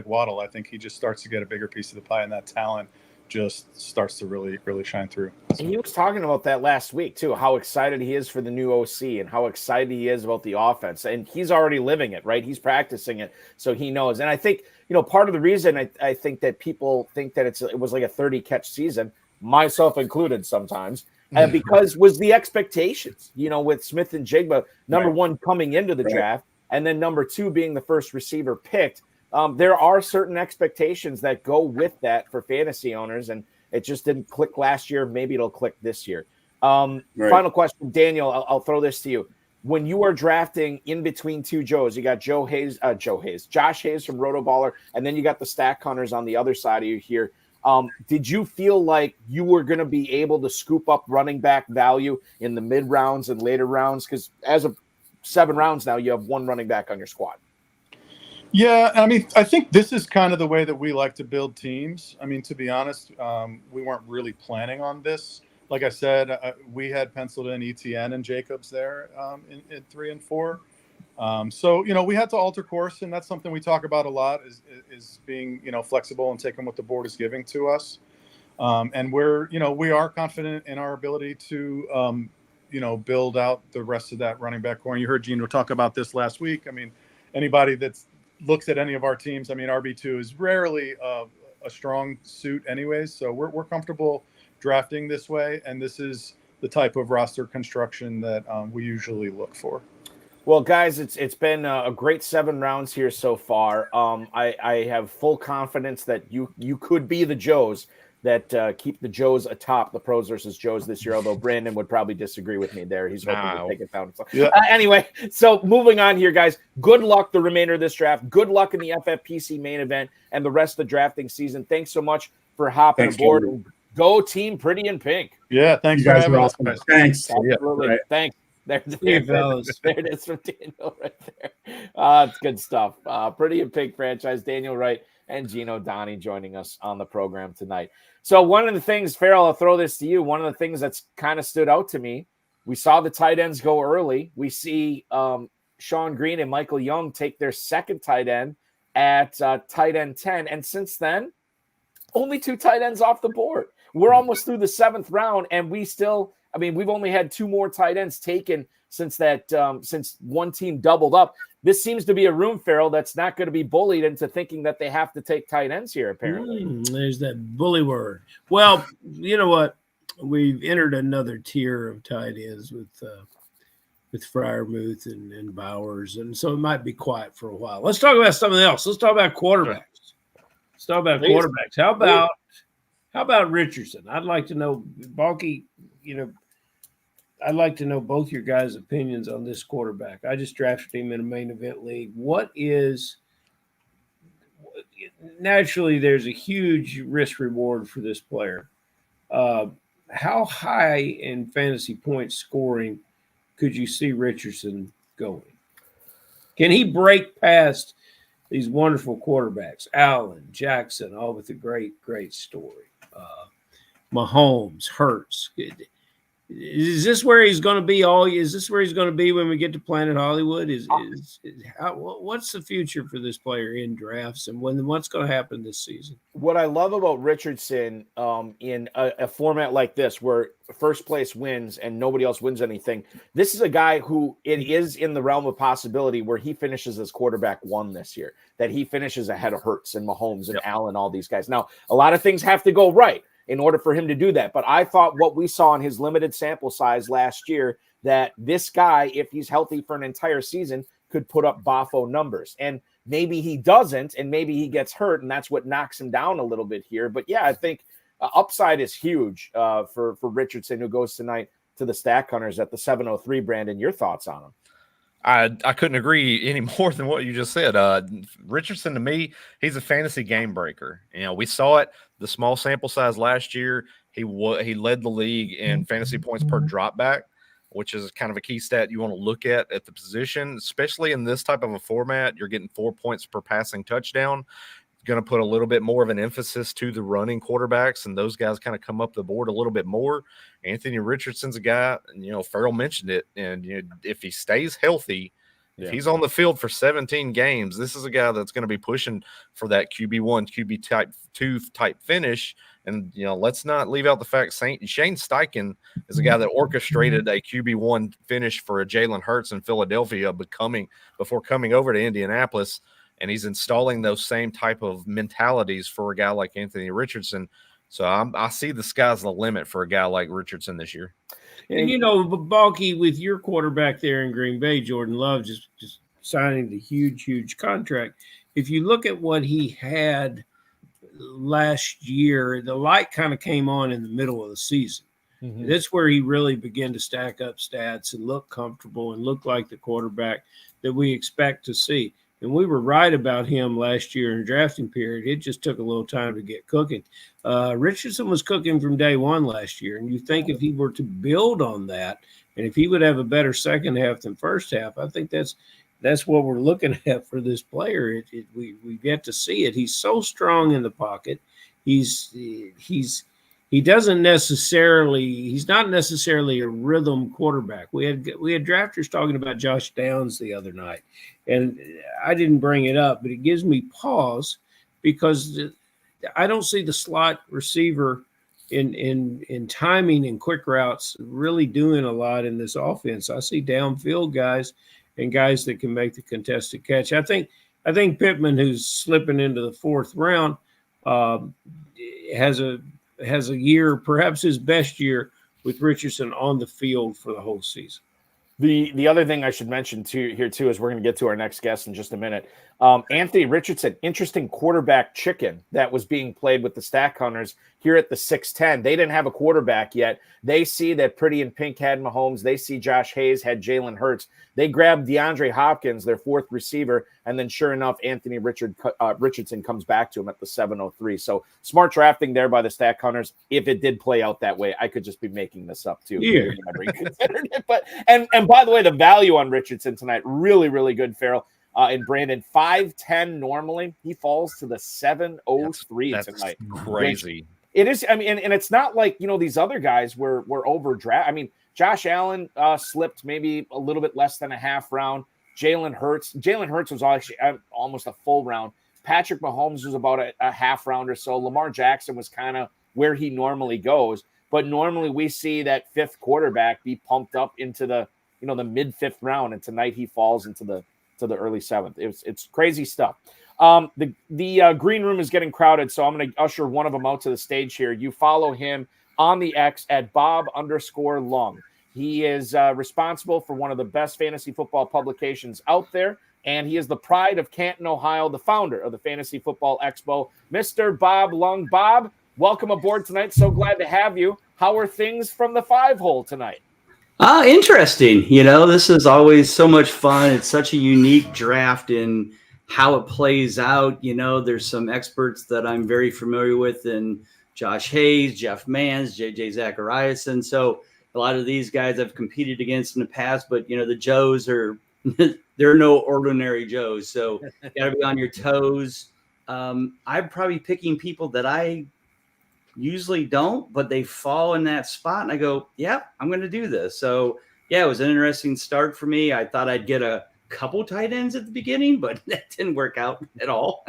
Waddle, I think he just starts to get a bigger piece of the pie, and that talent just starts to really, really shine through. And he was talking about that last week too, how excited he is for the new OC and how excited he is about the offense. And he's already living it, right? He's practicing it, so he knows. And I think, part of the reason I think that people think that it was like a 30 catch season, myself included sometimes, because was the expectations, with Smith and Jigba, number one coming into the draft, and then number two being the first receiver picked. There are certain expectations that go with that for fantasy owners, and it just didn't click last year. Maybe it'll click this year. Final question, Daniel, I'll throw this to you. When you are drafting in between two Joes, you got Josh Hayes from Rotoballer, and then you got the Stack Hunters on the other side of you here. Did you feel like you were going to be able to scoop up running back value in the mid rounds and later rounds? Because as of 7 rounds now, you have one running back on your squad. Yeah, I mean, I think this is kind of the way that we like to build teams. I mean, to be honest, we weren't really planning on this. Like I said, we had penciled in ETN and Jacobs there in 3 and 4. So, we had to alter course, and that's something we talk about a lot is being, flexible and taking what the board is giving to us. And we are confident in our ability to, build out the rest of that running back core. And you heard Gino talk about this last week. I mean, anybody that looks at any of our teams, I mean, RB2 is rarely a strong suit anyways. So we're comfortable drafting this way. And this is the type of roster construction that we usually look for. Well, guys, it's been a great 7 rounds here so far. I have full confidence that you could be the Joes that keep the Joes atop the pros versus Joes this year, although Brandon would probably disagree with me there. He's hoping to take it down. Anyway, so moving on here, guys. Good luck the remainder of this draft. Good luck in the FFPC main event and the rest of the drafting season. Thanks so much for hopping aboard. Cameron. Go team Pretty in Pink. Yeah, thanks You for guys having are us. awesome. Thanks. Absolutely. Right. Thanks. There it is from Daniel right there. It's good stuff. Pretty in Pink franchise, Daniel Wright and Gino Donnie joining us on the program tonight. So one of the things, Farrell, I'll throw this to you. One of the things that's kind of stood out to me, we saw the tight ends go early. We see Sean Green and Michael Young take their second tight end at tight end 10. And since then, only 2 tight ends off the board. We're almost through the 7th round, and we've only had 2 more tight ends taken since one team doubled up. This seems to be a room, Farrell, that's not going to be bullied into thinking that they have to take tight ends here, apparently. There's that bully word. Well, you know what? We've entered another tier of tight ends with Freiermuth and Bowers, and so it might be quiet for a while. Let's talk about something else. Let's talk about quarterbacks. How about Richardson? I'd like to know, Balky, I'd like to know both your guys' opinions on this quarterback. I just drafted him in a main event league. Naturally, there's a huge risk reward for this player. how high in fantasy point scoring could you see Richardson going? Can he break past these wonderful quarterbacks, Allen, Jackson, all with a great story? Mahomes, Hurts. Is this where he's going to be Is this where he's going to be when we get to Planet Hollywood? What's the future for this player in drafts, and what's going to happen this season? What I love about Richardson in a format like this, where first place wins and nobody else wins anything, this is a guy who it is in the realm of possibility where he finishes as quarterback 1 this year, that he finishes ahead of Hurts and Mahomes and Allen, all these guys. Now, a lot of things have to go right in order for him to do that. But I thought what we saw in his limited sample size last year, that this guy, if he's healthy for an entire season, could put up Boffo numbers. And maybe he doesn't, and maybe he gets hurt, and that's what knocks him down a little bit here. But yeah, I think upside is huge for Richardson, who goes tonight to the Stack Hunters at the 703. Brandon, your thoughts on him? I couldn't agree any more than what you just said. Richardson, to me, he's a fantasy game breaker. You know, we saw it, the small sample size last year. He led the league in fantasy points per drop back, which is kind of a key stat you want to look at the position, especially in this type of a format. You're getting 4 points per passing touchdown. Going to put a little bit more of an emphasis to the running quarterbacks, and those guys kind of come up the board a little bit more. Anthony Richardson's a guy, you know, Farrell mentioned it, and you know, if he stays healthy, if he's on the field for 17 games, this is a guy that's going to be pushing for that QB1, QB2 type finish. And, you know, let's not leave out the fact Shane Steichen is a guy that orchestrated a QB1 finish for a Jalen Hurts in Philadelphia before coming over to Indianapolis. And he's installing those same type of mentalities for a guy like Anthony Richardson. So I see the sky's the limit for a guy like Richardson this year. And, you know, Balky, with your quarterback there in Green Bay, Jordan Love, just signing the huge contract. If you look at what he had last year, the light kind of came on in the middle of the season. Mm-hmm. That's where he really began to stack up stats and look comfortable and look like the quarterback that we expect to see. And we were right about him last year in the drafting period. It just took a little time to get cooking. Richardson was cooking from day one last year. And you think if he were to build on that, and if he would have a better second half than first half, I think that's what we're looking at for this player. We get to see it. He's so strong in the pocket. He's not necessarily a rhythm quarterback. We had drafters talking about Josh Downs the other night, and I didn't bring it up, but it gives me pause because I don't see the slot receiver in timing and quick routes really doing a lot in this offense. I see downfield guys and guys that can make the contested catch. I think Pittman, who's slipping into the 4th round, has a year, perhaps his best year, with Richardson on the field for the whole season. The other thing I should mention here too is we're going to get to our next guest in just a minute. Anthony Richardson, interesting quarterback chicken that was being played with the Stack Hunters here at the 6'10". They didn't have a quarterback yet. They see that Pretty in Pink had Mahomes. They see Josh Hayes had Jalen Hurts. They grabbed DeAndre Hopkins, their 4th receiver, and then sure enough, Anthony Richardson comes back to him at the 703. So smart drafting there by the Stack Hunters. If it did play out that way, I could just be making this up too. Yeah. But and by the way, the value on Richardson tonight, really, really good, Farrell. And Brandon, 5'10" normally, he falls to the 703 tonight. Crazy. It is. I mean, and it's not like, you know, these other guys were overdraft. I mean, Josh Allen slipped maybe a little bit less than a half round. Jalen Hurts was actually almost a full round. Patrick Mahomes was about a half round or so. Lamar Jackson was kind of where he normally goes. But normally we see that 5th quarterback be pumped up into the mid 5th round, and tonight he falls into the early 7th. It's crazy stuff. The green room is getting crowded, so I'm going to usher one of them out to the stage here. You follow him on the X at Bob_Lung. He is responsible for one of the best fantasy football publications out there, and he is the pride of Canton, Ohio, the founder of the Fantasy Football Expo, Mr. Bob Lung. Bob, welcome aboard tonight. So glad to have you. How are things from the 5-hole tonight? Interesting. You know, this is always so much fun. It's such a unique draft in how it plays out. You know, there's some experts that I'm very familiar with in Josh Hayes, Jeff Mans, JJ Zachariason. So a lot of these guys I've competed against in the past, but the Joes are they're no ordinary Joes. So you got to be on your toes. I'm probably picking people that I usually don't, but they fall in that spot, and I go, yeah, I'm going to do this. So yeah, it was an interesting start for me. I thought I'd get a couple tight ends at the beginning, but that didn't work out at all.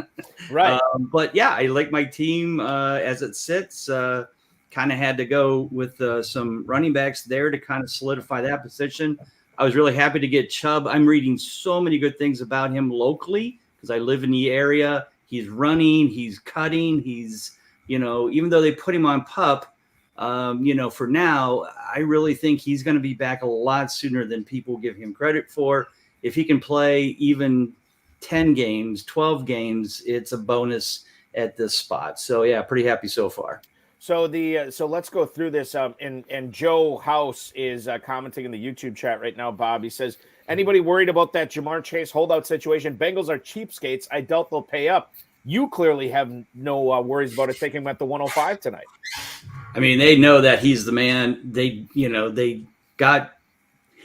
Right. But yeah, I like my team as it sits. Kind of had to go with some running backs there to kind of solidify that position. I was really happy to get Chubb. I'm reading so many good things about him locally because I live in the area. He's running, he's cutting, he's, even though they put him on PUP, for now, I really think he's going to be back a lot sooner than people give him credit for. If he can play even 10 games, 12 games, it's a bonus at this spot. So yeah, pretty happy so far. So so let's go through this. And Joe House is commenting in the YouTube chat right now. Bob, he says, anybody worried about that Jamar Chase holdout situation? Bengals are cheapskates. I doubt they'll pay up. You clearly have no worries about it taking him at the 105 tonight. I mean, they know that he's the man. They got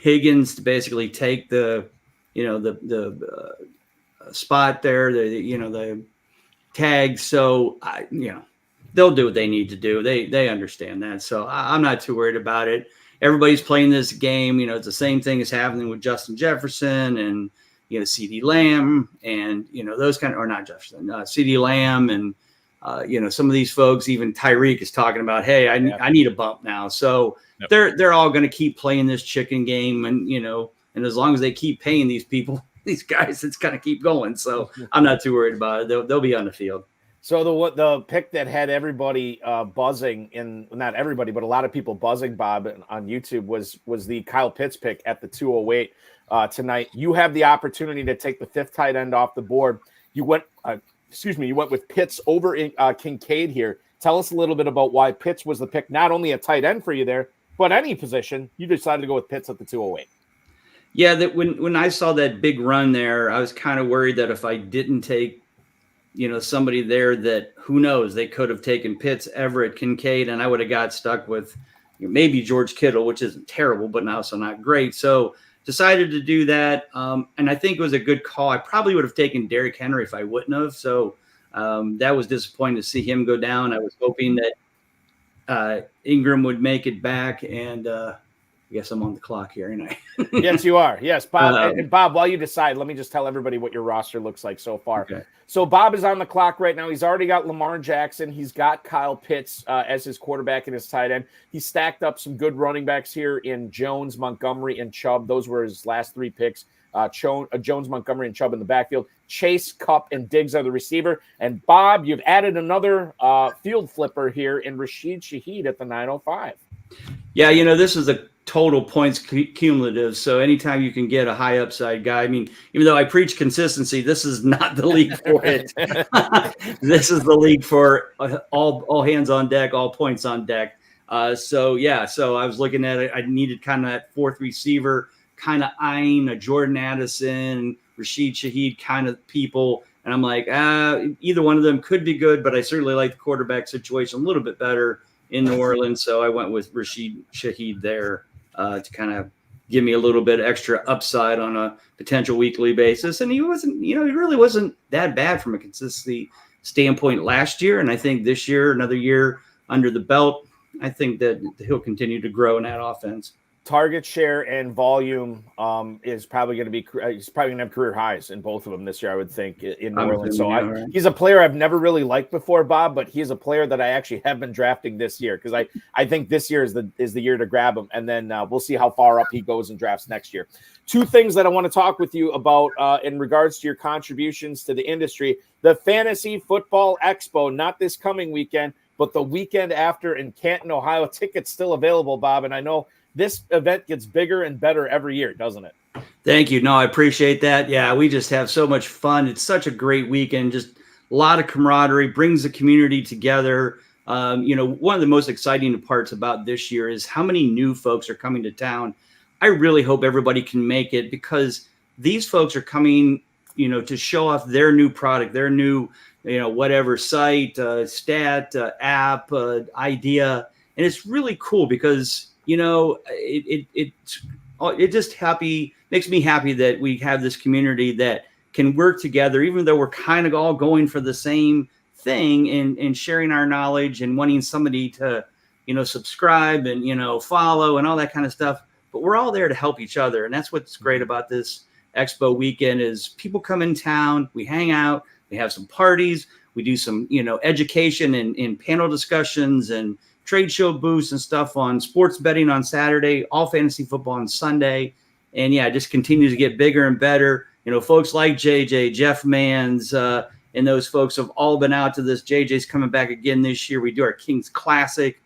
Higgins to basically take the spot there, the tag. So they'll do what they need to do. They understand that. So I'm not too worried about it. Everybody's playing this game. It's the same thing as happening with Justin Jefferson and, CD Lamb and, those kind of, or not Jefferson, CD Lamb. And, some of these folks, even Tyreek is talking about, hey, I need a bump now. So they're all going to keep playing this chicken game. And, and as long as they keep paying these people, these guys, it's going to keep going. So I'm not too worried about it. They'll be on the field. So the pick that had everybody buzzing not everybody, but a lot of people buzzing, Bob, on YouTube was the Kyle Pitts pick at the 208 tonight. You have the opportunity to take the fifth tight end off the board. You went with Pitts over in Kincaid here. Tell us a little bit about why Pitts was the pick, not only a tight end for you there, but any position. You decided to go with Pitts at the 208. Yeah, that when I saw that big run there, I was kind of worried that if I didn't take somebody there that who knows, they could have taken Pitts, Everett, Kincaid, and I would have got stuck with maybe George Kittle, which isn't terrible, but also not great. So decided to do that. And I think it was a good call. I probably would have taken Derrick Henry if I wouldn't have. So that was disappointing to see him go down. I was hoping that Ingram would make it back. And I guess I'm on the clock here, ain't I? Yes, you are. Yes, Bob. And Bob, while you decide, let me just tell everybody what your roster looks like so far. Okay. So Bob is on the clock right now. He's already got Lamar Jackson. He's got Kyle Pitts as his quarterback and his tight end. He stacked up some good running backs here in Jones, Montgomery, and Chubb. Those were his last three picks. Jones, Montgomery, and Chubb in the backfield. Chase, Kupp, and Diggs are the receiver. And Bob, you've added another field flipper here in Rashid Shaheed at the 905. Yeah, this is a total points cumulative. So anytime you can get a high upside guy, I mean, even though I preach consistency, this is not the league for it. This is the league for all hands on deck, all points on deck. So I was looking at it. I needed kind of that fourth receiver, kind of eyeing a Jordan Addison, Rashid Shaheed kind of people. And I'm like, either one of them could be good, but I certainly like the quarterback situation a little bit better in New Orleans. So I went with Rashid Shaheed there to kind of give me a little bit extra upside on a potential weekly basis. And he wasn't, he really wasn't that bad from a consistency standpoint last year. And I think this year, another year under the belt, I think that he'll continue to grow in that offense. Target share and volume is probably going to be he's probably going to have career highs in both of them this year, I would think, in New Orleans. So he's a player I've never really liked before, Bob, but he is a player that I actually have been drafting this year because I think this year is the year to grab him, and then we'll see how far up he goes in drafts next year. Two things that I want to talk with you about in regards to your contributions to the industry: the Fantasy Football Expo, not this coming weekend, but the weekend after in Canton, Ohio. Tickets still available, Bob, and I know this event gets bigger and better every year, doesn't it? Thank you. No, I appreciate that. Yeah, we just have so much fun. It's such a great weekend, just a lot of camaraderie, brings the community together. One of the most exciting parts about this year is how many new folks are coming to town. I really hope everybody can make it because these folks are coming to show off their new product, their new, whatever site, stat, app, idea. And it's really cool because, it just makes me happy that we have this community that can work together, even though we're kind of all going for the same thing and sharing our knowledge and wanting somebody to, subscribe and, follow and all that kind of stuff. But we're all there to help each other. And that's what's great about this Expo weekend is people come in town, we hang out, we have some parties, we do some, education and panel discussions and trade show booths and stuff on sports betting on Saturday, all fantasy football on Sunday. And yeah, it just continues to get bigger and better. Folks like JJ, Jeff Manns, and those folks have all been out to this. JJ's coming back again this year. We do our Kings Classic,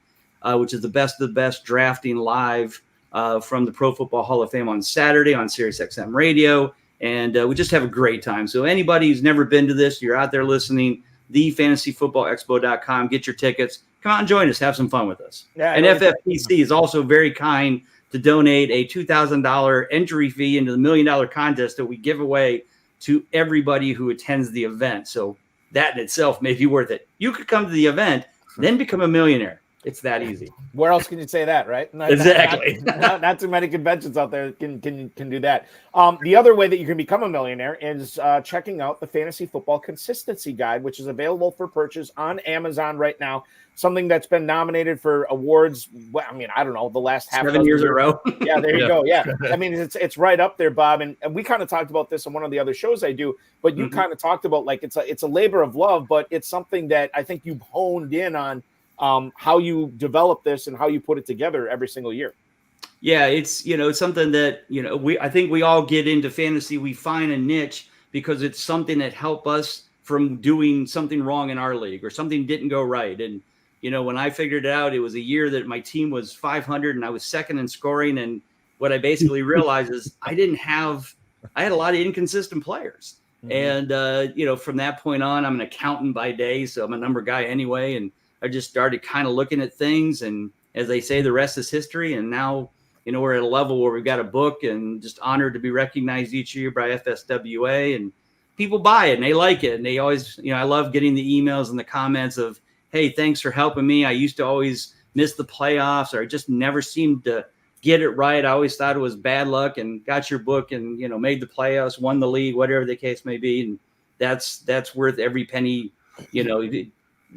which is the best of the best drafting live from the Pro Football Hall of Fame on Saturday on SiriusXM Radio. And we just have a great time. So anybody who's never been to this, you're out there listening, thefantasyfootballexpo.com, get your tickets. Come out and join us. Have some fun with us. Yeah, and FFPC is also very kind to donate a $2,000 entry fee into the $1 Million contest that we give away to everybody who attends the event. So that in itself may be worth it. You could come to the event, then become a millionaire. It's that easy. Where else can you say that, right? Exactly. Not too many conventions out there can do that. The other way that you can become a millionaire is checking out the Fantasy Football Consistency Guide, which is available for purchase on Amazon right now. Something that's been nominated for awards. Well, I mean, I don't know, the last 7 years in a row. Yeah, there you go. Yeah, I mean, it's right up there, Bob. And we kind of talked about this on one of the other shows I do. But you kind of talked about like it's a labor of love, but it's something that I think you've honed in on. How you develop this and how you put it together every single year. Yeah, it's it's something that I think we all get into fantasy. We find a niche because it's something that helped us from doing something wrong in our league or something didn't go right. And when I figured it out, it was a year that my team was 500 and I was second in scoring. And what I basically realized is I had a lot of inconsistent players. Mm-hmm. And from that point on, I'm an accountant by day, so I'm a number guy anyway. And I just started kind of looking at things, and as they say, the rest is history. And now, we're at a level where we've got a book and just honored to be recognized each year by FSWA, and people buy it and they like it. And they always, I love getting the emails and the comments of, hey, thanks for helping me. I used to always miss the playoffs, or I just never seemed to get it right. I always thought it was bad luck, and got your book and, made the playoffs, won the league, whatever the case may be. And that's worth every penny, it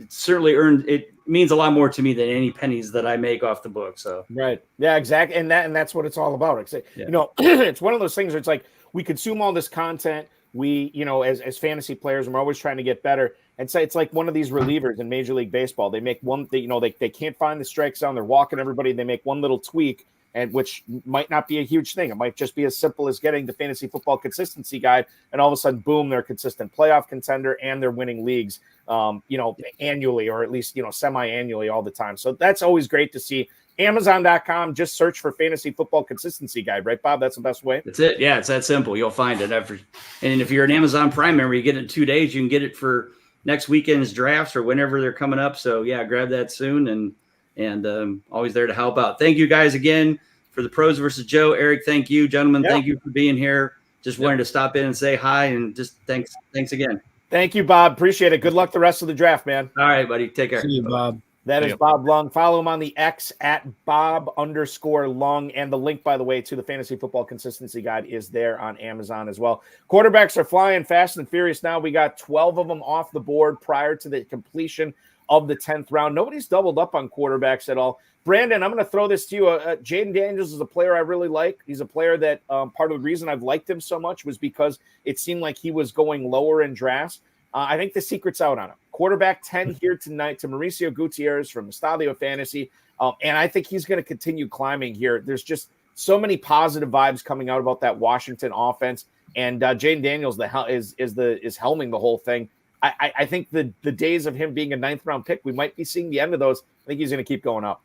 certainly it means a lot more to me than any pennies that I make off the book. So right. Yeah, exactly. And that's what it's all about. It's one of those things where it's like we consume all this content. We, as fantasy players, and we're always trying to get better. And so it's like one of these relievers in Major League Baseball. They make one thing, they can't find the strike zone. They're walking everybody. They make one little tweak, and which might not be a huge thing. It might just be as simple as getting the Fantasy Football Consistency Guide, and all of a sudden, boom, they're a consistent playoff contender and they're winning leagues, annually, or at least, semi-annually all the time. So that's always great to see. Amazon.com, just search for Fantasy Football Consistency Guide, right, Bob? That's the best way. That's it. Yeah, it's that simple. You'll find it. And if you're an Amazon Prime member, you get it in 2 days. You can get it for next weekend's drafts or whenever they're coming up. So yeah, grab that soon, and always there to help out. Thank you guys again for the Pros versus Joe. Eric, thank you. Gentlemen, Thank you for being here. Just wanted to stop in and say hi, and just thanks again. Thank you, Bob. Appreciate it. Good luck the rest of the draft, man. All right, buddy. Take care. See you, Bob. That is Bob Lung. Follow him on the X at Bob_Lung. And the link, by the way, to the Fantasy Football Consistency Guide is there on Amazon as well. Quarterbacks are flying fast and furious now. We got 12 of them off the board prior to the completion of the 10th round. Nobody's doubled up on quarterbacks at all. Brandon, I'm going to throw this to you. Jaden Daniels is a player I really like. He's a player that part of the reason I've liked him so much was because it seemed like he was going lower in drafts. I think the secret's out on him. Quarterback 10 here tonight to Mauricio Gutierrez from Estadio Fantasy. And I think he's going to continue climbing here. There's just so many positive vibes coming out about that Washington offense. And Jaden Daniels is helming the whole thing. I think the days of him being a 9th round pick, we might be seeing the end of those. I think he's going to keep going up.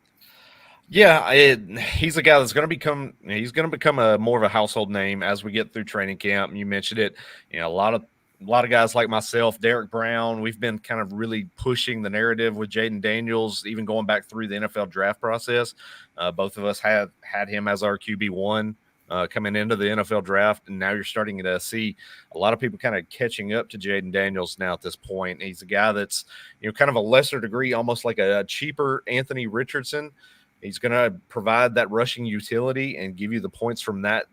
Yeah, he's a guy that's going to become a more of a household name as we get through training camp. You mentioned it. A lot of guys like myself, Derek Brown, we've been kind of really pushing the narrative with Jaden Daniels, even going back through the NFL draft process. Both of us had him as our QB1 coming into the NFL draft, and now you're starting to see a lot of people kind of catching up to Jaden Daniels now at this point. He's a guy that's, kind of a lesser degree, almost like a cheaper Anthony Richardson. He's going to provide that rushing utility and give you the points from that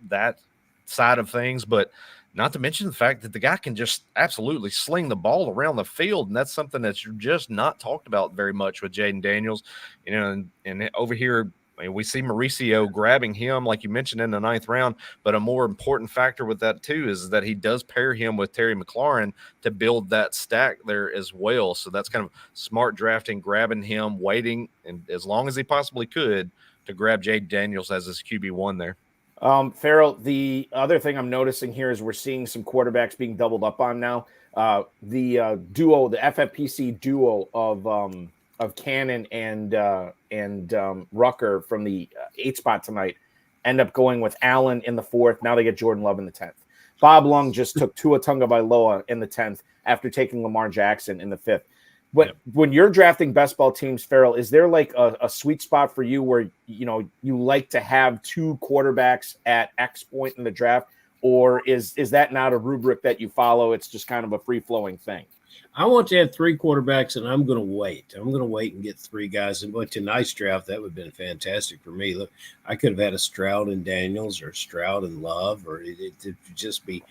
side of things, but not to mention the fact that the guy can just absolutely sling the ball around the field, and that's something that's just not talked about very much with Jaden Daniels. And over here, we see Mauricio grabbing him, like you mentioned, in the 9th round, but a more important factor with that, too, is that he does pair him with Terry McLaurin to build that stack there as well. So that's kind of smart drafting, grabbing him, waiting, and as long as he possibly could, to grab Jaden Daniels as his QB1 there. Farrell, the other thing I'm noticing here is we're seeing some quarterbacks being doubled up on now. The duo, the FFPC duo of Cannon and Rucker from the 8 spot tonight end up going with Allen in the 4th. Now they get Jordan Love in the 10th. Bob Lung just took Tua Tagovailoa in the 10th after taking Lamar Jackson in the 5th. But when you're drafting best ball teams, Farrell, is there like a sweet spot for you where, you like to have 2 quarterbacks at X point in the draft, or is that not a rubric that you follow? It's just kind of a free-flowing thing. I want to have 3 quarterbacks, and I'm going to wait. I'm going to wait and get 3 guys. And but tonight's draft, that would have been fantastic for me. Look, I could have had a Stroud and Daniels or Stroud and Love, or it would just be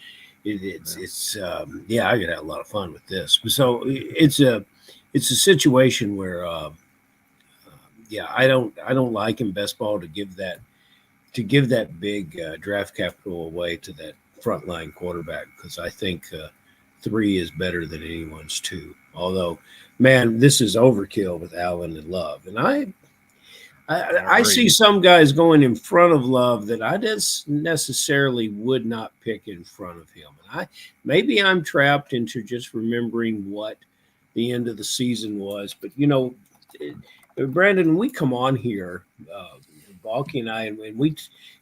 I could have a lot of fun with this. So it's a situation where, I don't like in best ball to give that big draft capital away to that frontline quarterback, because I think 3 is better than anyone's 2. Although, man, this is overkill with Allen and Love, and I see some guys going in front of Love that I just necessarily would not pick in front of him. And maybe I'm trapped into just remembering what the end of the season was. But, Brandon, we come on here, Balky and I, and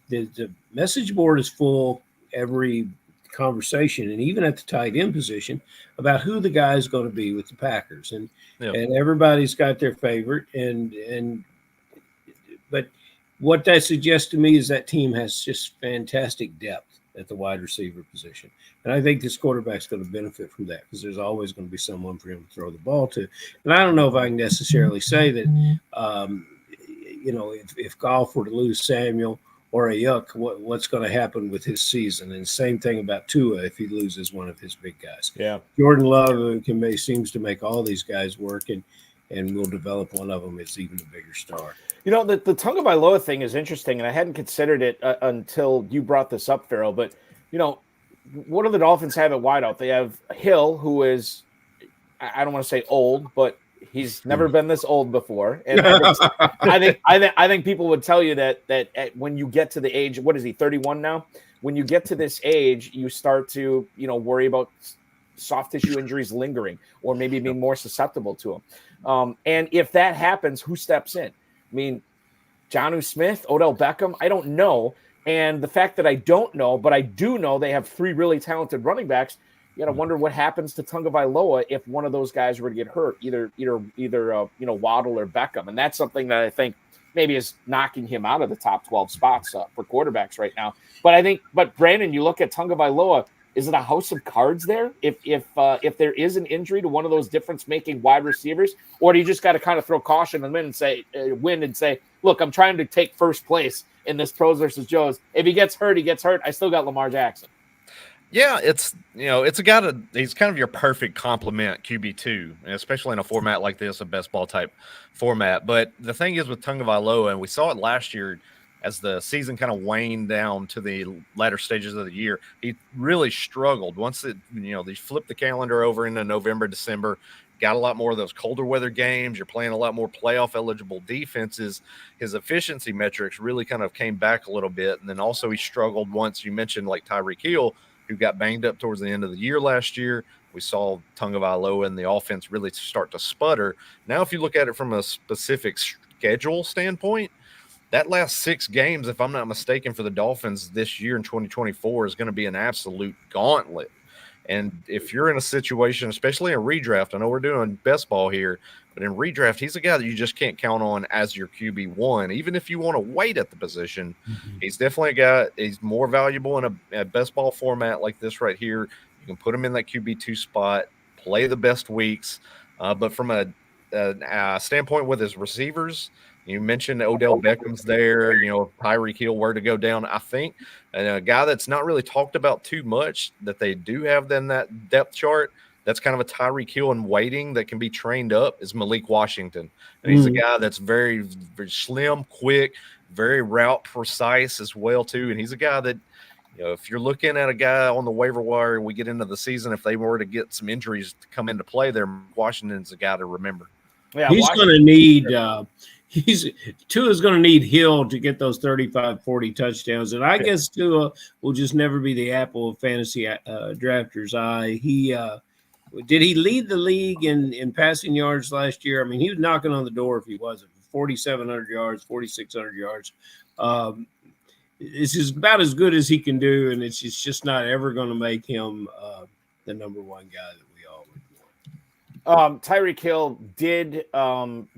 the message board is full every conversation, and even at the tight end position, about who the guy is going to be with the Packers. And everybody's got their favorite. But what that suggests to me is that team has just fantastic depth at the wide receiver position. And I think this quarterback's going to benefit from that, because there's always going to be someone for him to throw the ball to. And I don't know if I can necessarily say that, if Goff were to lose Samuel or Ayuk, what's going to happen with his season. And same thing about Tua if he loses one of his big guys. Yeah. Jordan Love seems to make all these guys work, and we'll develop one of them as even a bigger star. The Tagovailoa thing is interesting, and I hadn't considered it until you brought this up, Farrell. But, what do the Dolphins have at wideout? They have Hill, who is, I don't want to say old, but he's never been this old before. And I think people would tell you that when you get to the age, what is he, 31 now? When you get to this age, you start to, worry about soft tissue injuries lingering, or maybe being more susceptible to them. And if that happens, who steps in? I mean, Jonnu Smith, Odell Beckham, I don't know. And the fact that I don't know, but I do know they have 3 really talented running backs, you got to wonder what happens to Tagovailoa if one of those guys were to get hurt, either Waddle or Beckham. And that's something that I think maybe is knocking him out of the top 12 spots for quarterbacks right now. But Brandon, you look at Tagovailoa, is it a house of cards there? If there is an injury to one of those difference-making wide receivers, or do you just got to kind of throw caution and win and say, look, I'm trying to take first place in this Pros versus Joes. If he gets hurt, he gets hurt. I still got Lamar Jackson. Yeah, it's a guy that he's kind of your perfect complement QB2, especially in a format like this, a best ball type format. But the thing is with Tagovailoa, and we saw it last year as the season kind of waned down to the latter stages of the year, he really struggled. Once they flipped the calendar over into November, December, got a lot more of those colder weather games. You're playing a lot more playoff eligible defenses. His efficiency metrics really kind of came back a little bit. And then also he struggled once you mentioned like Tyreek Hill, who got banged up towards the end of the year last year. We saw Tagovailoa and the offense really start to sputter. Now, if you look at it from a specific schedule standpoint, that last 6 games, if I'm not mistaken, for the Dolphins this year in 2024 is going to be an absolute gauntlet. And if you're in a situation, especially in redraft, I know we're doing best ball here, but in redraft, he's a guy that you just can't count on as your QB1. Even if you want to wait at the position, he's definitely a guy. He's more valuable in a best ball format like this right here. You can put him in that QB2 spot, play the best weeks. But from a standpoint with his receivers, you mentioned Odell Beckham's there, Tyreek Hill, where to go down. I think a guy that's not really talked about too much that they do have in that depth chart, that's kind of a Tyreek Hill in waiting that can be trained up, is Malik Washington. And he's a guy that's very, very slim, quick, very route precise as well, too. And he's a guy that, if you're looking at a guy on the waiver wire and we get into the season, if they were to get some injuries to come into play there, Washington's a guy to remember. Yeah, he's going to need Tua's going to need Hill to get those 35, 40 touchdowns. And I guess Tua will just never be the apple of fantasy drafters' eye. Did he lead the league in passing yards last year? I mean, he was knocking on the door if he wasn't. 4,700 yards, 4,600 yards. It's just about as good as he can do, and it's just not ever going to make him the number one guy that we all would want. Tyreek Hill did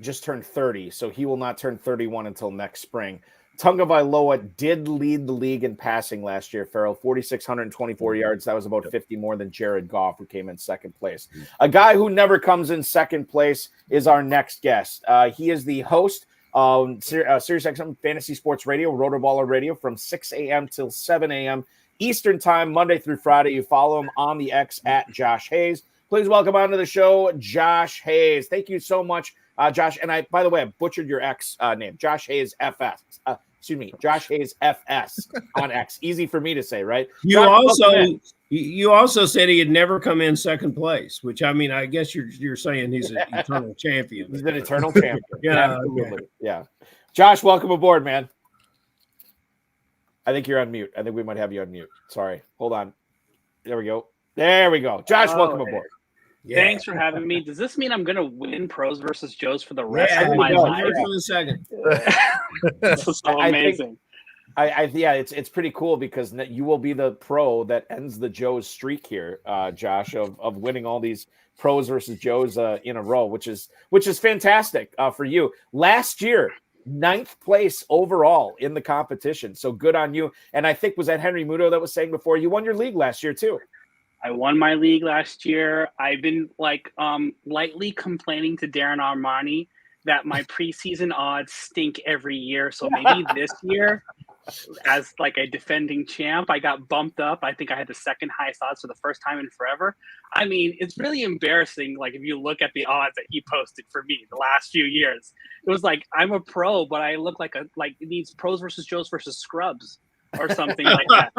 just turn 30, so he will not turn 31 until next spring. Tunga Vailoa did lead the league in passing last year, Farrell, 4,624 yards. That was about 50 more than Jared Goff, who came in second place. A guy who never comes in second place is our next guest. He is the host of SiriusXM Fantasy Sports Radio, Rotoballer Radio, from 6 a.m. till 7 a.m. Eastern Time, Monday through Friday. You follow him on the X at Josh Hayes. Please welcome onto the show, Josh Hayes. Thank you so much, Josh. And by the way, I butchered your X name, Josh Hayes FS. Josh Hayes FS on X. Easy for me to say, right? You also said he had never come in second place, which I mean, I guess you're saying he's an eternal champion. He's an eternal champion. Yeah, absolutely. okay. Yeah. Josh, welcome aboard, man. I think you're on mute. I think we might have you on mute. Sorry. Hold on. There we go. Josh, welcome aboard. Yeah. Thanks for having me. Does this mean I'm going to win Pros versus Joes for the rest of my life? life? For a second. This is so amazing. It's pretty cool because you will be the pro that ends the Joes streak here, Josh, of winning all these Pros versus Joes in a row, which is fantastic for you. Last year, 9th place overall in the competition. So good on you. And I think was that Henry Muto that was saying before, you won your league last year too. I won my league last year. I've been lightly complaining to Darren Armani that my preseason odds stink every year. So maybe this year, as like a defending champ, I got bumped up. I think I had the second highest odds for the first time in forever. I mean, it's really embarrassing. Like if you look at the odds that he posted for me the last few years, it was like I'm a pro, but I look like it needs Pros versus Joes versus Scrubs or something like that.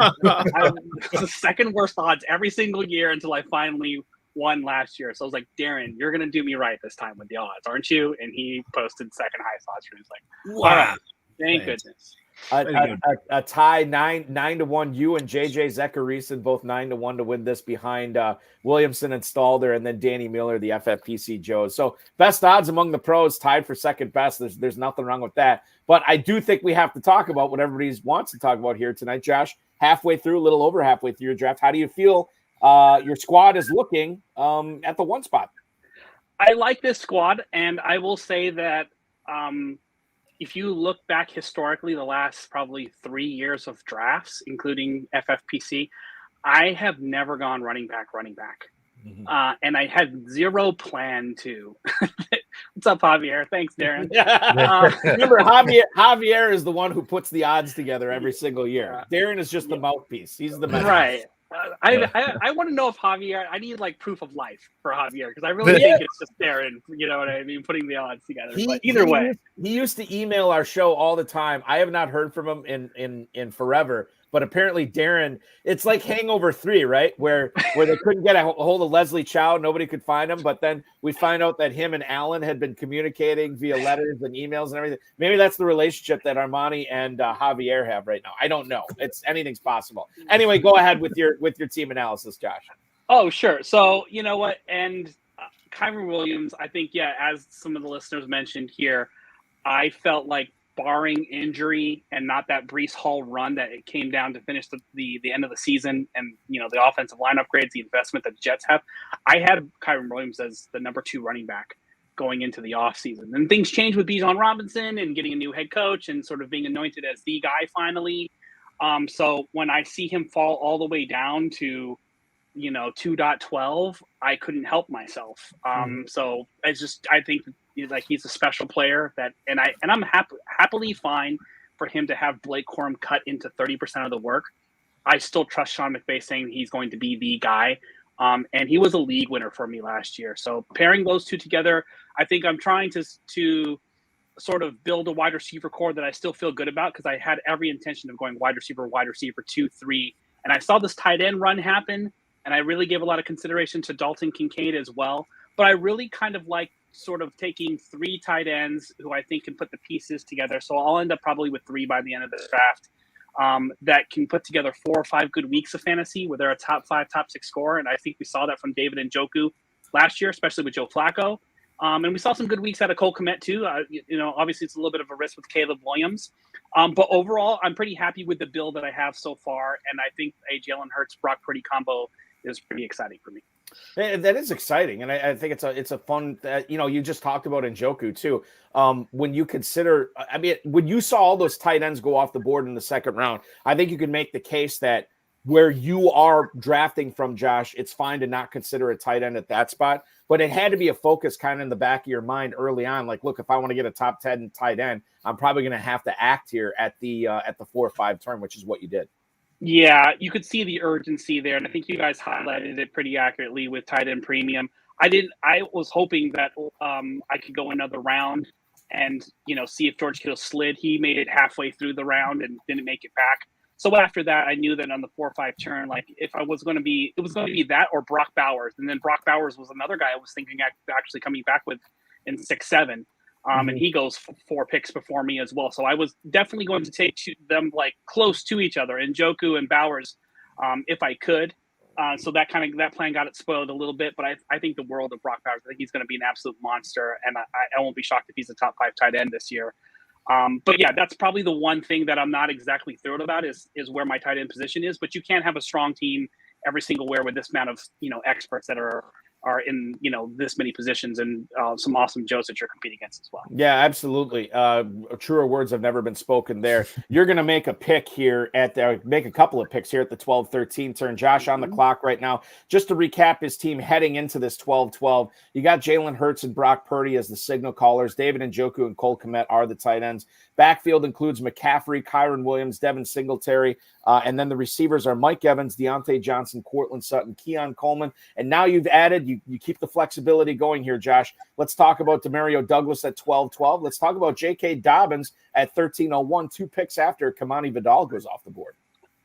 It's the second worst odds every single year until I finally won last year. So I was like, Darren, you're going to do me right this time with the odds, aren't you? And he posted second highest odds. He was like, wow, all right, thank goodness. A tie 9-1. You and JJ Zachariason both 9-1 to win this behind Williamson and Stalder, and then Danny Mueller, the FFPC Joes. So best odds among the pros, tied for second best. There's nothing wrong with that. But I do think we have to talk about what everybody wants to talk about here tonight. Josh, a little over halfway through your draft, how do you feel your squad is looking at the one spot? I like this squad, and I will say that if you look back historically, the last probably 3 years of drafts, including FFPC, I have never gone running back. Mm-hmm. And I had zero plan to. What's up, Javier? Thanks, Darren. Remember, Javier is the one who puts the odds together every single year. Darren is just the mouthpiece. He's the messenger. Right. I want to know if Javier, I need like proof of life for Javier because I really think it's just Darren, you know what I mean, putting the odds together. But either way. He used to email our show all the time. I have not heard from him in forever. But apparently Darren, it's like Hangover 3, right? Where they couldn't get a hold of Leslie Chow. Nobody could find him. But then we find out that him and Alan had been communicating via letters and emails and everything. Maybe that's the relationship that Armani and Javier have right now. I don't know. Anything's possible. Anyway, go ahead with your team analysis, Josh. Oh, sure. So, you know what? And Kyren Williams, I think, as some of the listeners mentioned here, I felt like barring injury and not that Breece Hall run that it came down to finish the end of the season, and the offensive line upgrades, the investment that the Jets have, I had Kyren Williams as the number 2 running back going into the offseason. And things changed with Bijan Robinson and getting a new head coach and sort of being anointed as the guy finally. So when I see him fall all the way down to 2.12, I couldn't help myself. So I think he's a special player and I'm happily fine for him to have Blake Corum cut into 30% of the work. I still trust Sean McVay saying he's going to be the guy. And he was a league winner for me last year. So pairing those two together, I think I'm trying to sort of build a wide receiver core that I still feel good about, because I had every intention of going wide receiver 2, 3. And I saw this tight end run happen, and I really gave a lot of consideration to Dalton Kincaid as well. But I really kind of like sort of taking 3 tight ends who I think can put the pieces together. So I'll end up probably with 3 by the end of the draft. That can put together 4 or 5 good weeks of fantasy where they're a top 5, top 6 scorer. And I think we saw that from David Njoku last year, especially with Joe Flacco. And we saw some good weeks out of Cole Kmet too. Obviously it's a little bit of a risk with Caleb Williams. But overall, I'm pretty happy with the build that I have so far. And I think a Jalen Hurts Brock Purdy combo is pretty exciting for me. That is exciting, and I think it's a fun. You just talked about Njoku too. When you consider, when you saw all those tight ends go off the board in the second round, I think you could make the case that where you are drafting from, Josh, it's fine to not consider a tight end at that spot, but it had to be a focus kind of in the back of your mind early on. Like, look, if I want to get a top 10 tight end, I'm probably going to have to act here at the 4 or 5 turn, which is what you did. Yeah, you could see the urgency there, and I think you guys highlighted it pretty accurately with tight end premium. I was hoping that I could go another round and see if George Kittle slid. He made it halfway through the round and didn't make it back. So after that, I knew that on the 4 or 5 turn, like if I was going to be, it was going to be that or Brock Bowers, and then Brock Bowers was another guy I was thinking actually coming back with in 6, 7. And he goes 4 picks before me as well. So I was definitely going to take them like close to each other, Njoku and Bowers, if I could. So that plan got it spoiled a little bit. But I think the world of Brock Bowers. I think he's going to be an absolute monster, and I won't be shocked if he's a top 5 tight end this year. But yeah, that's probably the one thing that I'm not exactly thrilled about is where my tight end position is. But you can't have a strong team every single where with this amount of experts that are in this many positions, and some awesome Joes that you're competing against as well. Yeah, absolutely. Truer words have never been spoken there. You're going to make a pick here make a couple of picks here at the 12-13 turn. Josh on the clock right now. Just to recap his team heading into this 12-12, you got Jalen Hurts and Brock Purdy as the signal callers. David Njoku and Cole Kmet are the tight ends. Backfield includes McCaffrey, Kyren Williams, Devin Singletary, and then the receivers are Mike Evans, Deontay Johnson, Courtland Sutton, Keon Coleman. And now you've added, you keep the flexibility going here, Josh. Let's talk about Demario Douglas at 12-12. Let's talk about J.K. Dobbins at 13-01, 2 picks after Kamani Vidal goes off the board.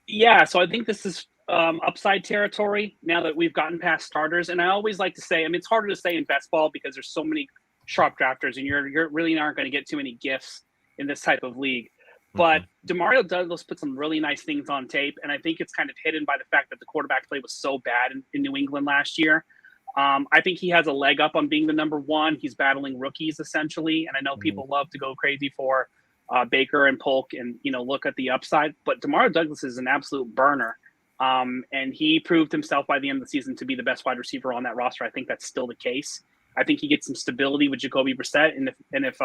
Yeah, so I think this is upside territory now that we've gotten past starters. And I always like to say, it's harder to say in best ball because there's so many sharp drafters, and you're really aren't going to get too many gifts in this type of league. But Demario Douglas put some really nice things on tape, and I think it's kind of hidden by the fact that the quarterback play was so bad in New England last year. I think he has a leg up on being the number 1. He's battling rookies essentially, and I know people love to go crazy for Baker and Polk and look at the upside, but Demario Douglas is an absolute burner, and he proved himself by the end of the season to be the best wide receiver on that roster. I think that's still the case. I think he gets some stability with Jacoby Brissett, and if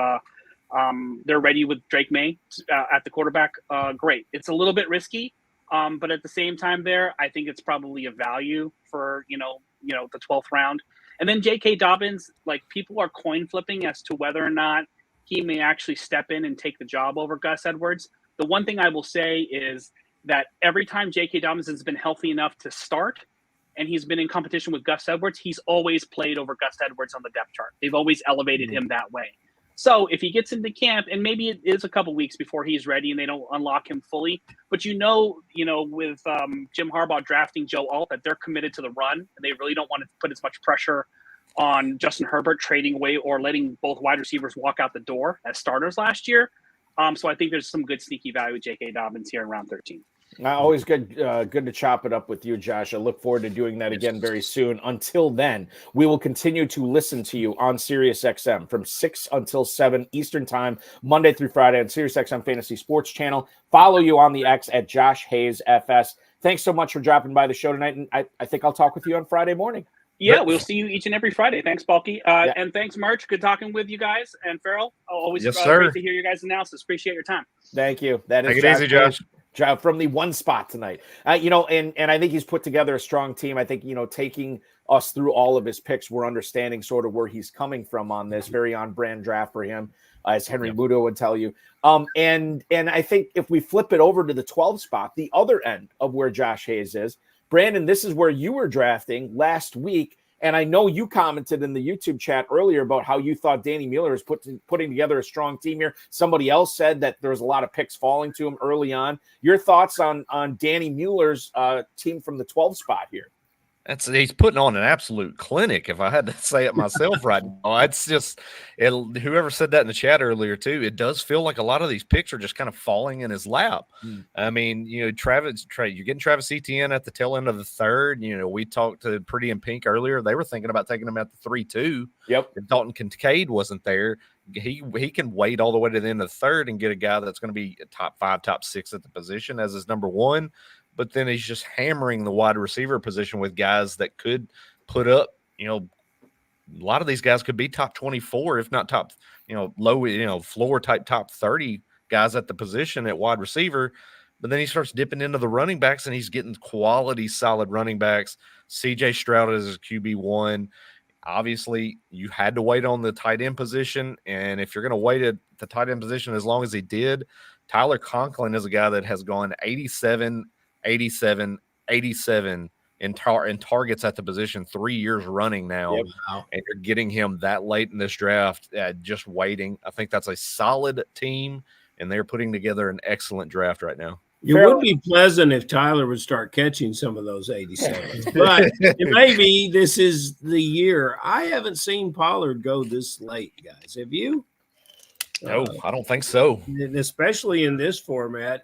they're ready with Drake May at the quarterback, great. It's a little bit risky, but at the same time I think it's probably a value for, the 12th round. And then J.K. Dobbins, like people are coin flipping as to whether or not he may actually step in and take the job over Gus Edwards. The one thing I will say is that every time J.K. Dobbins has been healthy enough to start and he's been in competition with Gus Edwards, he's always played over Gus Edwards on the depth chart. They've always elevated him that way. So if he gets into camp, and maybe it is a couple weeks before he's ready and they don't unlock him fully, but with Jim Harbaugh drafting Joe Alt, that they're committed to the run, and they really don't want to put as much pressure on Justin Herbert trading away or letting both wide receivers walk out the door as starters last year. So I think there's some good sneaky value with J.K. Dobbins here in round 13. Always good to chop it up with you, Josh. I look forward to doing that again very soon. Until then, we will continue to listen to you on SiriusXM from 6 until 7 Eastern Time, Monday through Friday on SiriusXM Fantasy Sports Channel. Follow you on the X at Josh Hayes FS. Thanks so much for dropping by the show tonight, and I think I'll talk with you on Friday morning. Yeah, we'll see you each and every Friday. Thanks, Bulky. And thanks, March. Good talking with you guys. And Farrell, always great to hear your guys' analysis. Appreciate your time. Thank you. That is Take it easy, Josh. From the one spot tonight. And I think he's put together a strong team. I think, taking us through all of his picks, we're understanding sort of where he's coming from on this. Very on-brand draft for him, as Henry Muto would tell you. And I think if we flip it over to the 12 spot, the other end of where Josh Hayes is, Brandon, this is where you were drafting last week. And I know you commented in the YouTube chat earlier about how you thought Danny Mueller is putting together a strong team here. Somebody else said that there was a lot of picks falling to him early on. Your thoughts on Danny Mueller's team from the 12 spot here? He's putting on an absolute clinic, if I had to say it myself right now. It's just whoever said that in the chat earlier too, it does feel like a lot of these picks are just kind of falling in his lap. I mean, you're getting Travis Etienne at the tail end of the third. We talked to Pretty and Pink earlier. They were thinking about taking him at the 3-2. Yep. If Dalton Kincaid wasn't there, he can wait all the way to the end of the third and get a guy that's going to be a top 5, top 6 at the position as his number 1. But then he's just hammering the wide receiver position with guys that could put up, a lot of these guys could be top 24, if not top, low, floor type top 30 guys at the position at wide receiver. But then he starts dipping into the running backs and he's getting quality, solid running backs. CJ Stroud is his QB1. Obviously, you had to wait on the tight end position. And if you're going to wait at the tight end position as long as he did, Tyler Conklin is a guy that has gone 87 in targets at the position 3 years running now. Yep. And you're getting him that late in this draft, just waiting. I think that's a solid team, and they're putting together an excellent draft right now. It would be pleasant if Tyler would start catching some of those 87s, but maybe this is the year. I haven't seen Pollard go this late, guys. Have you? No, I don't think so. Especially in this format.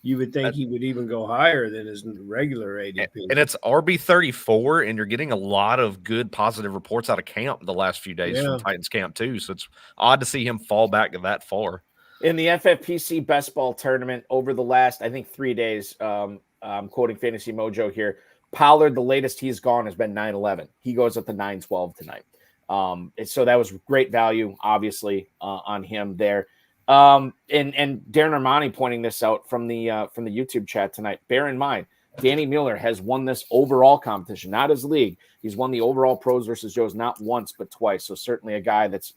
You would think he would even go higher than his regular ADP. And it's RB34, and you're getting a lot of good positive reports out of camp the last few days from Titans camp too. So it's odd to see him fall back that far. In the FFPC Best Ball Tournament over the last, I think, 3 days, I'm quoting Fantasy Mojo here, Pollard, the latest he's gone has been 9-11. He goes at the 9-12 tonight. So that was great value, obviously, on him there. And Darren Armani pointing this out from the YouTube chat tonight. Bear in mind, Danny Mueller has won this overall competition, not his league. He's won the overall Pros versus Joes not once but twice. So certainly a guy that's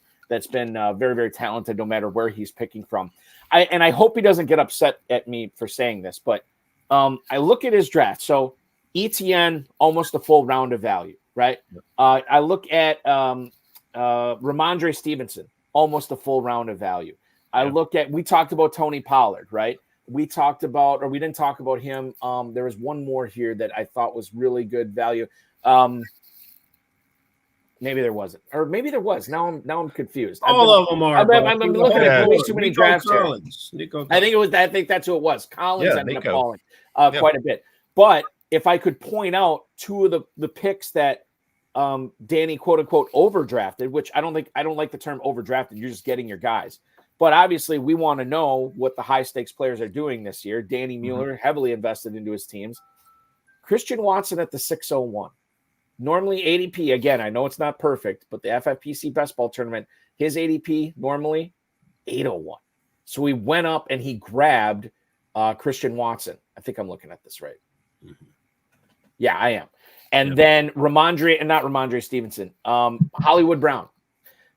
been very, very talented no matter where he's picking from. I hope he doesn't get upset at me for saying this, but I look at his draft. So ETN, almost a full round of value, right? I look at Ramondre Stevenson, almost a full round of value. We talked about Tony Pollard, right? We didn't talk about him. There was one more here that I thought was really good value. Maybe there wasn't, or maybe there was. Now I'm confused. All of them are. I'm looking at way too many drafts here. I think that's who it was. Collins ended up falling quite a bit. But if I could point out two of the picks that Danny quote unquote overdrafted, which I don't like the term overdrafted. You're just getting your guys. But obviously, we want to know what the high-stakes players are doing this year. Danny Mueller, heavily invested into his teams. Christian Watson at the 601. Normally ADP, again, I know it's not perfect, but the FFPC Best Ball Tournament, his ADP normally 801. So he went up and he grabbed Christian Watson. I think I'm looking at this right. Yeah, I am. And then Ramondre Stevenson, Hollywood Brown.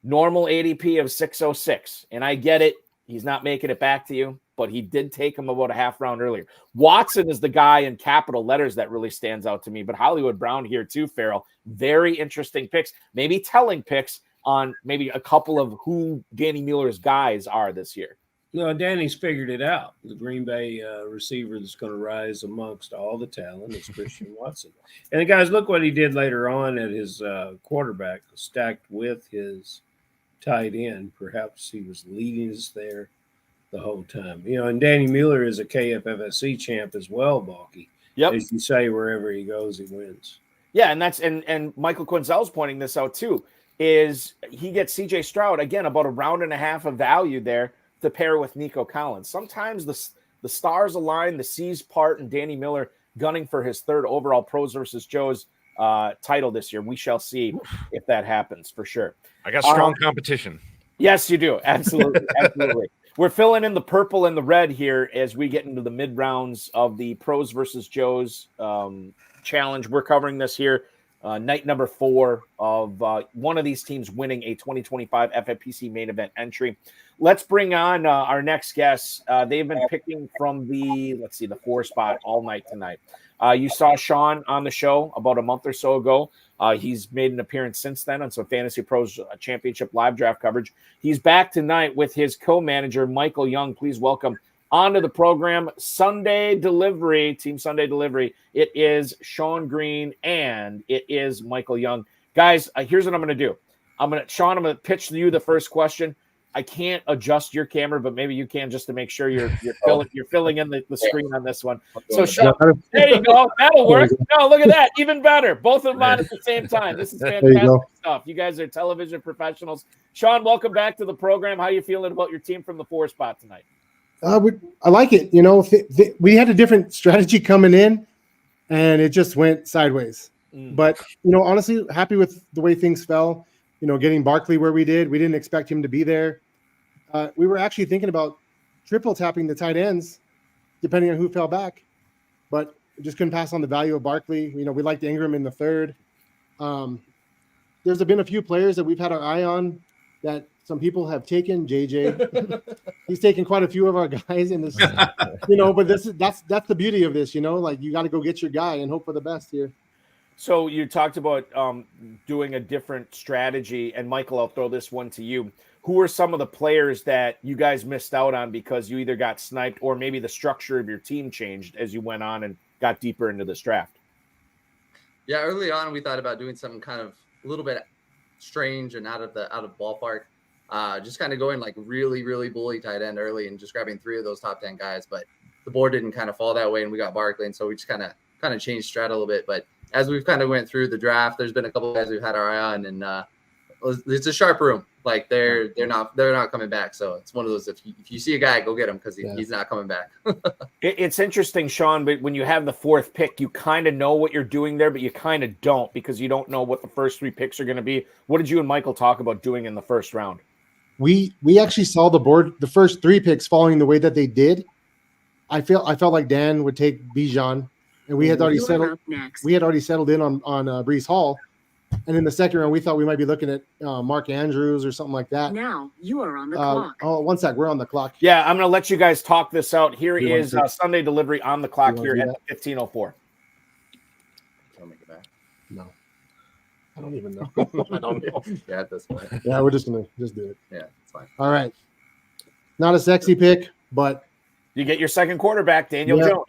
Normal ADP of 606. And I get it. He's not making it back to you, but he did take him about a half round earlier. Watson is the guy in capital letters that really stands out to me, but Hollywood Brown here too, Farrell. Very interesting picks, maybe telling picks on maybe a couple of who Danny Mueller's guys are this year. No, Danny's figured it out. The Green Bay receiver that's going to rise amongst all the talent is Christian Watson. And guys, look what he did later on at his quarterback, stacked with his tight end. Perhaps he was leading us there. the whole time. And Danny Mueller is a KFFSC champ as well, Balky. Yep. As you say, wherever he goes, he wins. Yeah, and that's and Michael Quinzel's pointing this out too, is he gets CJ Stroud, again, about a round and a half of value there to pair with Nico Collins. Sometimes the stars align, the C's part, and Danny Mueller gunning for his third overall Pros versus Joes title this year. We shall see if that happens for sure. I got strong competition. Yes, you do. Absolutely. Absolutely. We're filling in the purple and the red here as we get into the mid rounds of the Pros versus Joes challenge. We're covering this here, night number 4 of one of these teams winning a 2025 FFPC main event entry. Let's bring on our next guests. They've been picking from the 4 spot all night tonight. You saw Sean on the show about a month or so ago. He's made an appearance since then on some Fantasy Pros Championship live draft coverage. He's back tonight with his co-manager, Michael Young. Please welcome onto the program, Sunday Delivery, Team Sunday Delivery. It is Sean Green and it is Michael Young. Guys, here's what I'm going to do. Sean, I'm going to pitch you the first question. I can't adjust your camera, but maybe you can, just to make sure you're filling in the screen on this one. So, Sean, there you go. That'll work. No, look at that. Even better. Both of them on at the same time. This is fantastic stuff. You guys are television professionals. Sean, welcome back to the program. How are you feeling about your team from the 4 spot tonight? I like it. We had a different strategy coming in, and it just went sideways. But, honestly, happy with the way things fell. Getting Barkley where we did. We didn't expect him to be there. We were actually thinking about triple tapping the tight ends, depending on who fell back, but just couldn't pass on the value of Barkley. We liked Ingram in the 3rd. There's been a few players that we've had our eye on that some people have taken. JJ, he's taken quite a few of our guys in this, but that's the beauty of this, like you got to go get your guy and hope for the best here. So you talked about doing a different strategy, and Michael, I'll throw this one to you. Who are some of the players that you guys missed out on because you either got sniped or maybe the structure of your team changed as you went on and got deeper into this draft? Yeah, early on we thought about doing something kind of a little bit strange and out of ballpark. Just kind of going like really, really bully tight end early and just grabbing 3 of those top 10 guys. But the board didn't kind of fall that way, and we got Barkley, and so we just kind of changed strat a little bit. But as we've kind of went through the draft, there's been a couple of guys we've had our eye on, and it's a sharp room. Like they're not coming back. So it's one of those, if you see a guy, go get him because he's not coming back. It's interesting, Sean, but when you have the 4th pick, you kind of know what you're doing there, but you kind of don't because you don't know what the first 3 picks are going to be. What did you and Michael talk about doing in the first round? We actually saw the board, the first 3 picks falling the way that they did. I felt like Dan would take Bijan. And we had already settled. We had already settled in on Breece Hall, and in the second round, we thought we might be looking at Mark Andrews or something like that. Now you are on the clock. Oh, one sec, we're on the clock. Yeah, I'm going to let you guys talk this out. Here is Sunday Delivery on the clock here at 15:04. Can make it back? No, I don't even know. I don't know. Yeah, at this point. Yeah, we're just gonna do it. Yeah, it's fine. All right, not a sexy pick, but you get your second quarterback, Daniel Jones.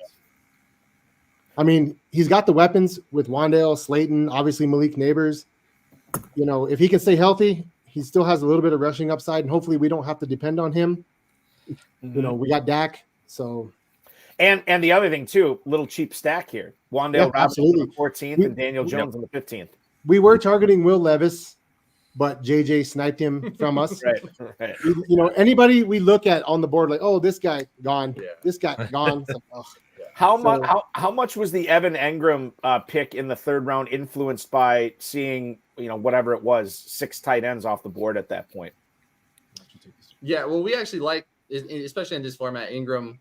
I mean, he's got the weapons with Wan'Dale, Slayton, obviously Malik Neighbors. If he can stay healthy, he still has a little bit of rushing upside, and hopefully we don't have to depend on him. We got Dak, so. And the other thing too, little cheap stack here. Wan'Dale Robinson on the 14th and Daniel Jones on the 15th. We were targeting Will Levis, but JJ sniped him from us. Right. Anybody we look at on the board, like, oh, this guy gone, this guy gone. Like, oh. How much was the Evan Engram pick in the 3rd round influenced by seeing whatever it was 6 tight ends off the board at that point? Yeah, well, we actually like, especially in this format, Ingram.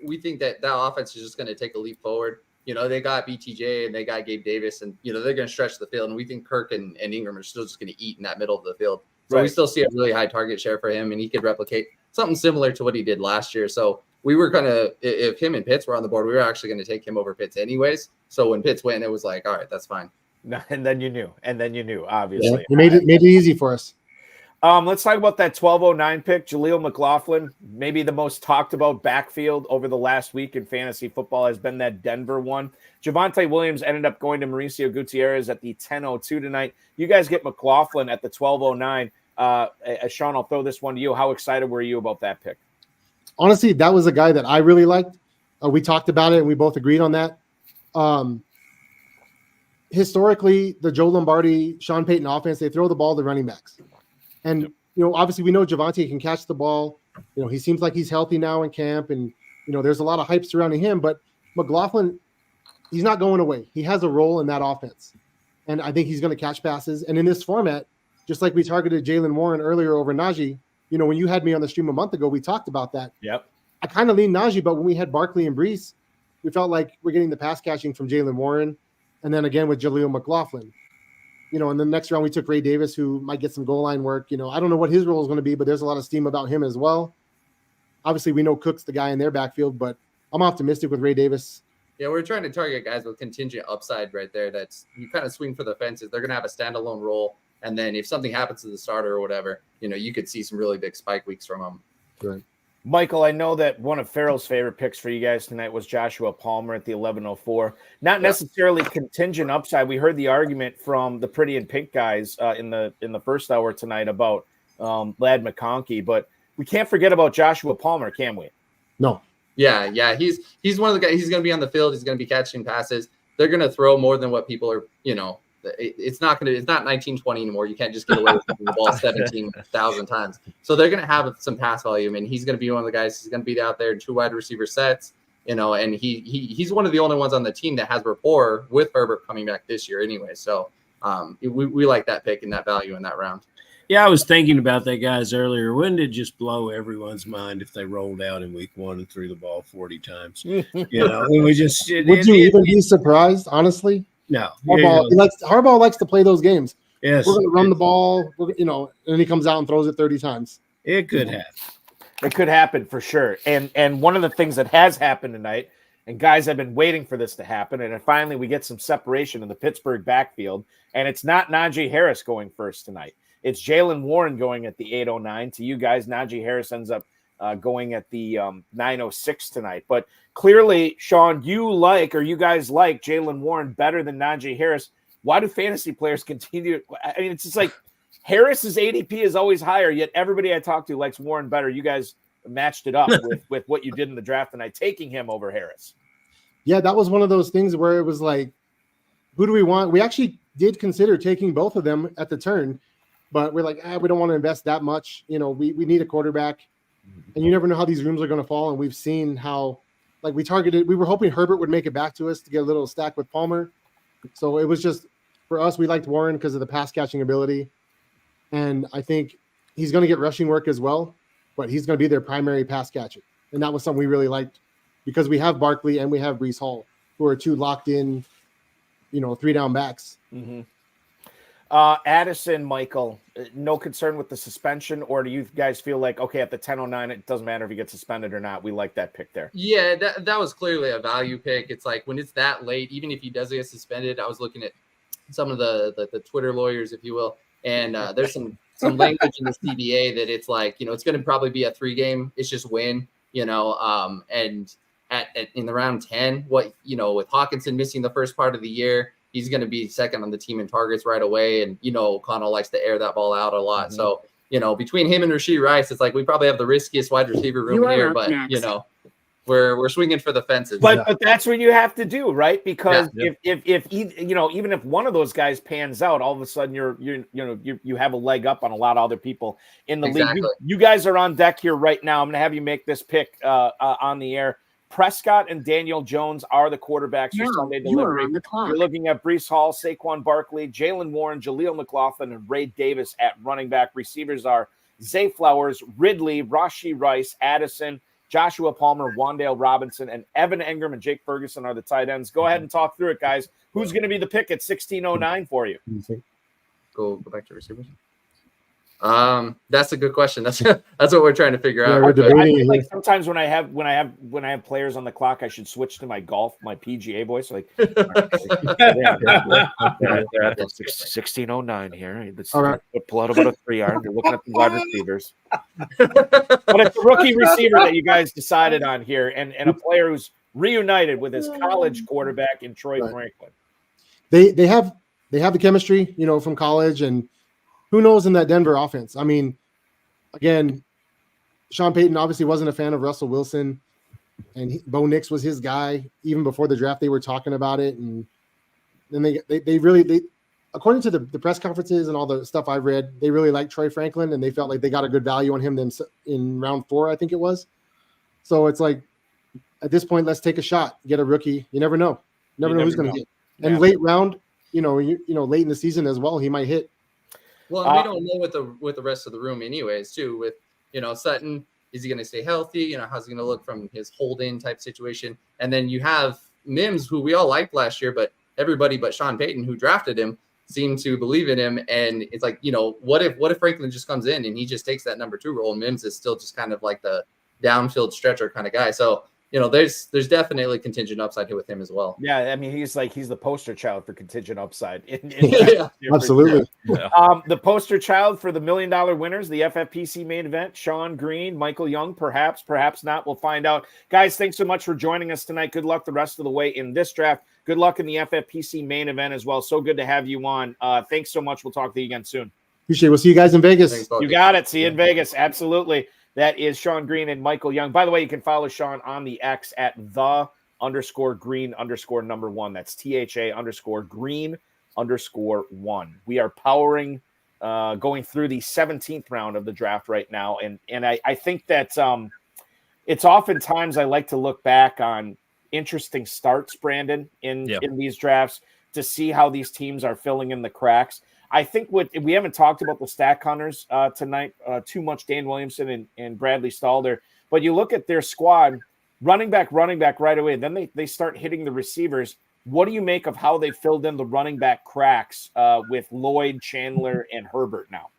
We think that offense is just going to take a leap forward. They got BTJ and they got Gabe Davis, and they're going to stretch the field. And we think Kirk and Ingram are still just going to eat in that middle of the field. So we still see a really high target share for him, and he could replicate something similar to what he did last year. So we were if him and Pitts were on the board, we were actually going to take him over Pitts anyways. So when Pitts went, it was like, all right, that's fine. And then you knew, obviously. Yeah, he made it easy for us. Let's talk about that 1209 pick, Jaleel McLaughlin. Maybe the most talked about backfield over the last week in fantasy football has been that Denver one. Javonte Williams ended up going to Mauricio Gutierrez at the 10:02 tonight. You guys get McLaughlin at the 12:09. Sean, I'll throw this one to you. How excited were you about that pick? honestly, that was a guy that I really liked. We talked about it and we both agreed on that. Historically, the Joe Lombardi, Sean Payton offense, they throw the ball to running backs. And, obviously we know Javonte can catch the ball. He seems like he's healthy now in camp, and, there's a lot of hype surrounding him, but McLaughlin, he's not going away. He has a role in that offense. And I think he's going to catch passes. And in this format, just like we targeted Jaylen Warren earlier over Najee, when you had me on the stream a month ago, we talked about that. Yep. I kind of leaned Najee, but when we had Barkley and Brees, we felt like we're getting the pass catching from Jaylen Warren. And then again with Jaleel McLaughlin. In the next round, we took Ray Davis, who might get some goal line work. I don't know what his role is going to be, but there's a lot of steam about him as well. Obviously, we know Cook's the guy in their backfield, but I'm optimistic with Ray Davis. Yeah, we're trying to target guys with contingent upside right there. That's you kind of swing for the fences. They're going to have a standalone role. And then if something happens to the starter or whatever, you could see some really big spike weeks from them. Right. Michael, I know that one of Farrell's favorite picks for you guys tonight was Joshua Palmer at the 1104. Not necessarily contingent upside. We heard the argument from the Pretty in Pink guys in the first hour tonight about Ladd McConkey, but we can't forget about Joshua Palmer, can we? No. Yeah. He's one of the guys. He's going to be on the field. He's going to be catching passes. They're going to throw more than what people are, it's not 1920 anymore. You can't just get away with the ball 17,000 times. So they're going to have some pass volume, and he's going to be one of the guys who's going to be out there in 2 wide receiver sets, and he's one of the only ones on the team that has rapport with Herbert coming back this year anyway. So we like that pick and that value in that round. Yeah, I was thinking about that guys earlier. Wouldn't it just blow everyone's mind if they rolled out in week 1 and threw the ball 40 times? Would you even be surprised, honestly? No. Harbaugh likes to play those games. Yes. We're going to run the ball, and he comes out and throws it 30 times. It could happen. It could happen for sure. And one of the things that has happened tonight, and guys have been waiting for this to happen, and then finally we get some separation in the Pittsburgh backfield, and it's not Najee Harris going first tonight. It's Jaylen Warren going at the 809. To you guys, Najee Harris ends up going at the 906 tonight. But clearly, Sean, you guys like Jaylen Warren better than Najee Harris. Why do fantasy players continue? I mean, it's just like Harris's ADP is always higher, yet everybody I talk to likes Warren better. You guys matched it up with what you did in the draft tonight, taking him over Harris. Yeah, that was one of those things where it was like, who do we want? We actually did consider taking both of them at the turn, but we're like, we don't want to invest that much. We need a quarterback. And you never know how these rooms are going to fall. And we've seen how, we were hoping Herbert would make it back to us to get a little stack with Palmer. So it was just, for us, we liked Warren because of the pass catching ability. And I think he's going to get rushing work as well, but he's going to be their primary pass catcher. And that was something we really liked because we have Barkley and we have Brees Hall, who are 2 locked in, 3 down backs. Mm-hmm. Addison, Michael, no concern with the suspension, or do you guys feel like, okay, at the 10:09, it doesn't matter if he gets suspended or not? We like that pick there. Yeah, that was clearly a value pick. It's like when it's that late, even if he does get suspended, I was looking at some of the Twitter lawyers, if you will, and there's some language in the CBA that it's like, it's going to probably be a 3-game. It's just win, and in the round 10, with Hawkinson missing the first part of the year, he's going to be second on the team in targets right away. And, O'Connell likes to air that ball out a lot. Mm-hmm. So, between him and Rashee Rice, it's like we probably have the riskiest wide receiver room here. But, we're swinging for the fences. But that's what you have to do, right? Because if even if one of those guys pans out, all of a sudden you have a leg up on a lot of other people in the league. You guys are on deck here right now. I'm going to have you make this pick on the air. Prescott and Daniel Jones are the quarterbacks for Sunday delivery. You're looking at Brees Hall, Saquon Barkley, Jaylen Warren, Jaleel McLaughlin, and Ray Davis at running back. Receivers are Zay Flowers, Ridley, Rashee Rice, Addison, Joshua Palmer, Wan'Dale Robinson, and Evan Engram and Jake Ferguson are the tight ends. Go ahead and talk through it, guys. Who's going to be the pick at 1609 for you? Go back to receivers. That's a good question. That's what we're trying to figure out. I feel like sometisometimes when I have players on the clock, I should switch to my PGA voice. Like, they're at 1609 here. All right, pull out about a 3-iron. You're looking at the wide receivers, but it's a rookie receiver that you guys decided on here, and a player who's reunited with his college quarterback in Troy Franklin. They have the chemistry, from college, and who knows in that Denver offense? I mean, again, Sean Payton obviously wasn't a fan of Russell Wilson, and Bo Nix was his guy. Even before the draft, they were talking about it. And then they really, according to the press conferences and all the stuff I've read, they really liked Troy Franklin, and they felt like they got a good value on him in round 4, I think it was. So it's like, at this point, let's take a shot, get a rookie. You never know. Never know who's going to hit. And late round, late in the season as well, he might hit. Well, and we don't know with the rest of the room anyways, too, with, Sutton, is he going to stay healthy? How's he going to look from his hold-in type situation? And then you have Mims, who we all liked last year, but everybody but Sean Payton, who drafted him, seemed to believe in him. And it's like, what if Franklin just comes in and he just takes that number 2 role, and Mims is still just kind of like the downfield stretcher kind of guy. So, there's definitely contingent upside here with him as well. Yeah, I mean, he's the poster child for contingent upside. Yeah, absolutely. Sure. The poster child for the $1 million winners, the FFPC main event, Sean Green, Michael Young, perhaps not. We'll find out. Guys, thanks so much for joining us tonight. Good luck the rest of the way in this draft. Good luck in the FFPC main event as well. So good to have you on. Thanks so much. We'll talk to you again soon. Appreciate it. We'll see you guys in Vegas. Thanks, you got it. See you in Vegas. Absolutely. That is Sean Green and Michael Young. By the way, you can follow Sean on the X at _green_1. That's THA_green_1. We are powering, going through the 17th round of the draft right now. And I think that it's oftentimes I like to look back on interesting starts, Brandon, in these drafts to see how these teams are filling in the cracks. I think we haven't talked about the stack hunters tonight too much, Dan Williamson and Bradley Stalder, but you look at their squad, running back right away. Then they start hitting the receivers. What do you make of how they filled in the running back cracks with Lloyd, Chandler, and Herbert now?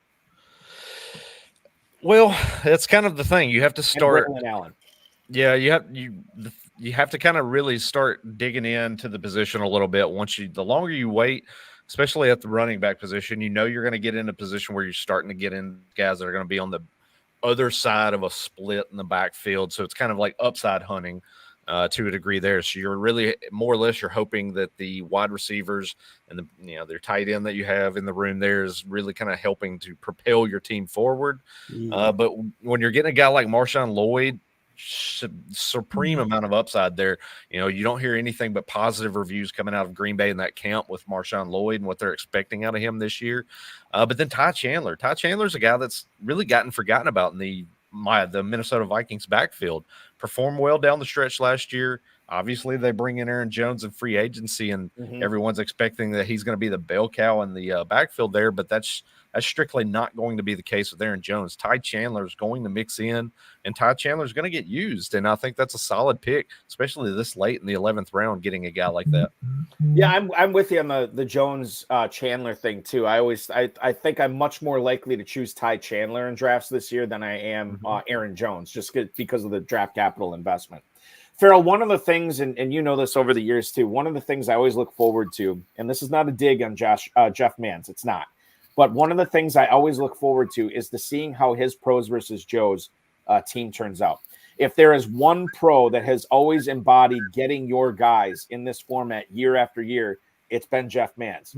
Well, that's kind of the thing. You have to start. And Allen. Yeah, you have to kind of really start digging into the position a little bit. The longer you wait, especially at the running back position, you're going to get in a position where you're starting to get in guys that are going to be on the other side of a split in the backfield. So it's kind of like upside hunting to a degree there. So you're really more or less, you're hoping that the wide receivers and their tight end that you have in the room there is really kind of helping to propel your team forward. But when you're getting a guy like Marshawn Lloyd, supreme amount of upside there. You don't hear anything but positive reviews coming out of Green Bay in that camp with Marshawn Lloyd and what they're expecting out of him this year. But then Ty Chandler's a guy that's really gotten forgotten about in the Minnesota Vikings backfield. Performed well down the stretch last year. Obviously, they bring in Aaron Jones in free agency, and everyone's expecting that he's going to be the bell cow in the backfield there, but that's strictly not going to be the case with Aaron Jones. Ty Chandler is going to mix in, and Ty Chandler is going to get used, and I think that's a solid pick, especially this late in the 11th round, getting a guy like that. Yeah, I'm with you on the Jones Chandler thing too. I think I'm much more likely to choose Ty Chandler in drafts this year than I am Aaron Jones, just because of the draft capital investment. Farrell, one of the things, and you know this over the years too, one of the things I always look forward to, and this is not a dig on Jeff Mans, it's not. But one of the things I always look forward to is to seeing how his pros versus Joe's team turns out. If there is one pro that has always embodied getting your guys in this format year after year, it's been Jeff Mans.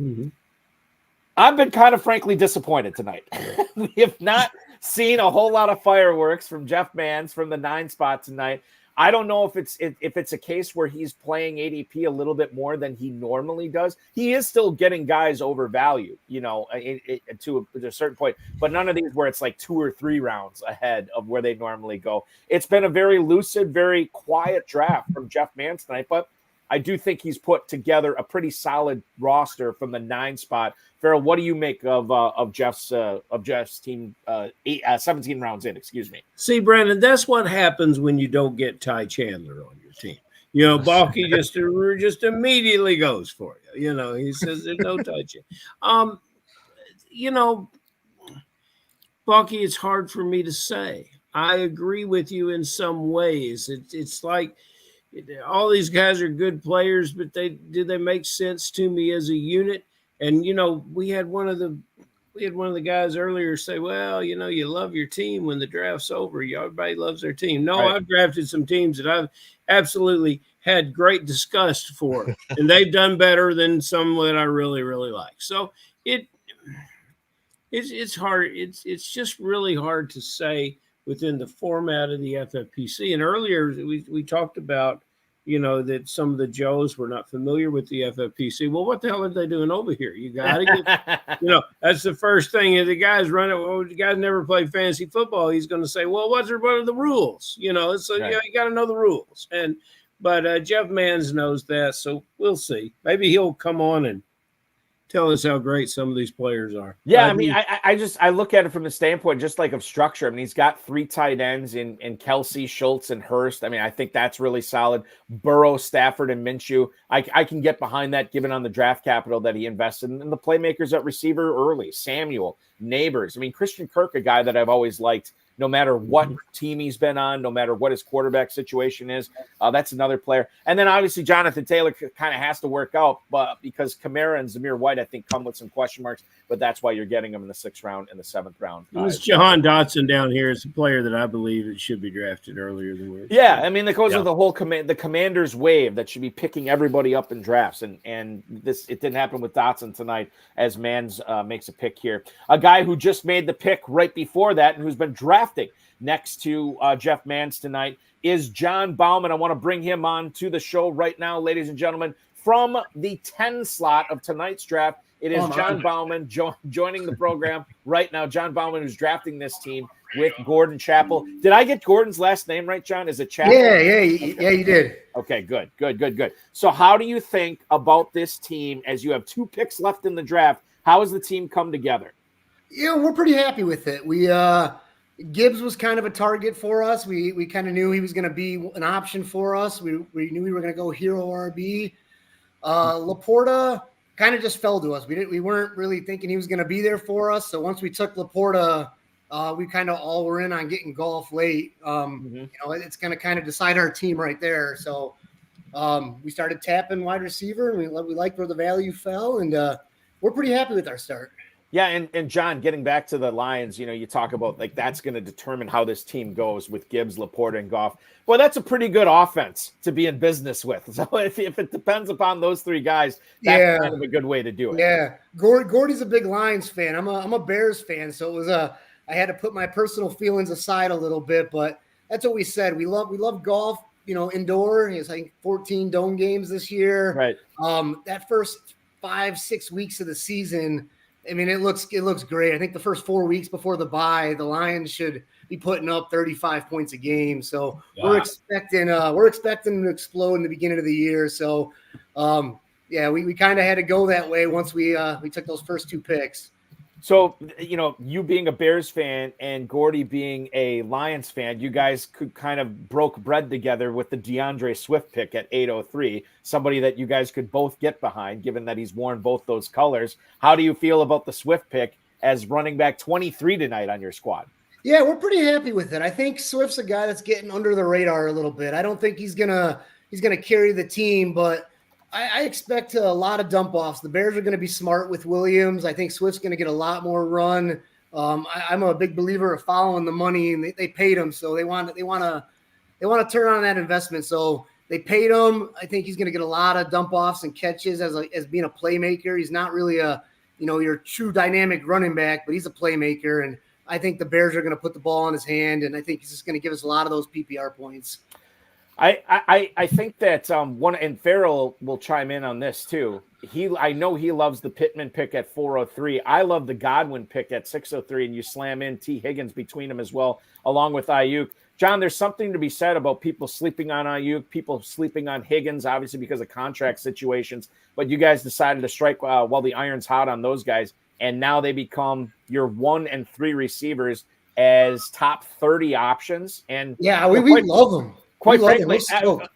I've been kind of frankly disappointed tonight. We have not seen a whole lot of fireworks from Jeff Mans from the 9 spot tonight. I don't know if it's a case where he's playing ADP a little bit more than he normally does. He is still getting guys overvalued, to a certain point, but none of these where it's like 2 or 3 rounds ahead of where they normally go. It's been a very lucid, very quiet draft from Jeff Mans tonight, but I do think he's put together a pretty solid roster from the 9 spot. Farrell, what do you make of Jeff's team 17 rounds in? Excuse me. See, Brandon, that's what happens when you don't get Ty Chandler on your team. Balky just immediately goes for you. He says there's no Ty Chandler. Balky, it's hard for me to say. I agree with you in some ways. It's like all these guys are good players, but do they make sense to me as a unit? And we had one of the guys earlier say, well, you love your team when the draft's over. Everybody loves their team. No, right. I've drafted some teams that I've absolutely had great disgust for, and they've done better than some that I really, really like. So it's hard. It's just really hard to say within the format of the FFPC. And earlier we talked about, that some of the Joes were not familiar with the FFPC. Well, what the hell are they doing over here? You got to get, that's the first thing. If the guy's running, the guy's never played fantasy football, he's going to say, well, what are the rules? So Right. you got to know the rules. But Jeff Manns knows that, so we'll see. Maybe he'll come on and tell us how great some of these players are. Yeah, I mean, I look at it from the standpoint just like of structure. I mean, he's got 3 tight ends in Kelsey, Schultz, and Hurst. I mean, I think that's really solid. Burrow, Stafford, and Minshew. I can get behind that given on the draft capital that he invested in. And the playmakers at receiver early. Samuel, Neighbors. I mean, Christian Kirk, a guy that I've always liked. No matter what team he's been on, no matter what his quarterback situation is, that's another player. And then obviously Jonathan Taylor kind of has to work out, but because Kamara and Zamir White, I think, come with some question marks. But that's why you're getting him in the 6th round and the 7th round. This Jahan Dotson down here is a player that I believe it should be drafted earlier than we. Yeah, I mean, that goes with the whole the Commanders wave that should be picking everybody up in drafts, and it didn't happen with Dotson tonight as Manns makes a pick here. A guy who just made the pick right before that and who's been drafting next to Jeff Manns tonight is John Bauman. I want to bring him on to the show right now, ladies and gentlemen, from the 10 slot of tonight's draft. It is John Bauman joining the program right now. John Bauman, who's drafting this team with Gordon Chappell. Did I get Gordon's last name right, John? Is it Chappell? Yeah, you did. Okay, good. So how do you think about this team as you have 2 picks left in the draft? How has the team come together? Yeah, we're pretty happy with it. Gibbs was kind of a target for us. We kind of knew he was going to be an option for us. We knew we were going to go hero RB. Laporta kind of just fell to us. We weren't really thinking he was going to be there for us. So once we took Laporta, we kind of all were in on getting Golf late. It's going to kind of decide our team right there. So we started tapping wide receiver, and we liked where the value fell, and we're pretty happy with our start. Yeah, and John, getting back to the Lions, you talk about like that's going to determine how this team goes with Gibbs, Laporta, and Goff. Well, that's a pretty good offense to be in business with. So if it depends upon those 3 guys, that's kind of a good way to do it. Yeah, Gordy's a big Lions fan. I'm a Bears fan, so it was I had to put my personal feelings aside a little bit, but that's what we said. We love golf. Indoor. It's like 14 dome games this year. Right. That first 5-6 weeks of the season, I mean, it looks great. I think the first 4 weeks before the bye, the Lions should be putting up 35 points a game. So we're expecting them to explode in the beginning of the year. So we kind of had to go that way once we took those first 2 picks. So, you being a Bears fan and Gordy being a Lions fan, you guys could kind of broke bread together with the DeAndre Swift pick at 803, somebody that you guys could both get behind, given that he's worn both those colors. How do you feel about the Swift pick as running back 23 tonight on your squad? Yeah, we're pretty happy with it. I think Swift's a guy that's getting under the radar a little bit. I don't think he's gonna carry the team, but I expect a lot of dump offs. The Bears are going to be smart with Williams. I think Swift's going to get a lot more run. I'm a big believer of following the money, and they paid him, so they want to turn on that investment. So they paid him. I think he's going to get a lot of dump offs and catches as being a playmaker. He's not really your true dynamic running back, but he's a playmaker, and I think the Bears are going to put the ball in his hand, and I think he's just going to give us a lot of those PPR points. I think that and Farrell will chime in on this too. I know he loves the Pittman pick at 403. I love the Godwin pick at 603, and you slam in T. Higgins between them as well, along with Ayuk. John, there's something to be said about people sleeping on Ayuk, people sleeping on Higgins, obviously because of contract situations. But you guys decided to strike while the iron's hot on those guys, and now they become your 1 and 3 receivers as top 30 options. And yeah, we love them. Quite frankly,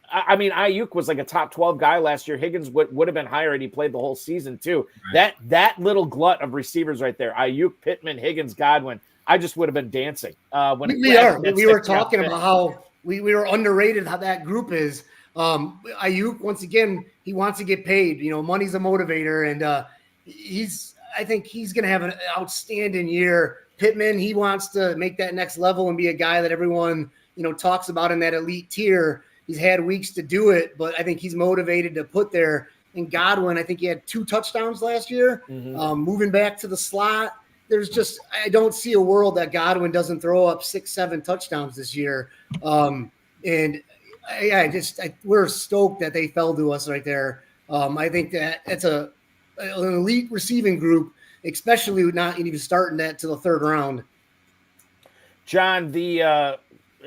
I mean, Ayuk was like a top 12 guy last year. Higgins would have been higher had he played the whole season too. Right. That little glut of receivers right there, Ayuk, Pittman, Higgins, Godwin, I just would have been dancing. We were talking about how we were underrated, how that group is. Ayuk, once again, he wants to get paid. Money's a motivator, and I think he's going to have an outstanding year. Pittman, he wants to make that next level and be a guy that everyone talks about in that elite tier. He's had weeks to do it, but I think he's motivated to put there. And Godwin, I think he had 2 touchdowns last year, moving back to the slot. I don't see a world that Godwin doesn't throw up 6-7 touchdowns this year. And we're stoked that they fell to us right there. I think that it's an elite receiving group, especially not even starting that to the third round. John,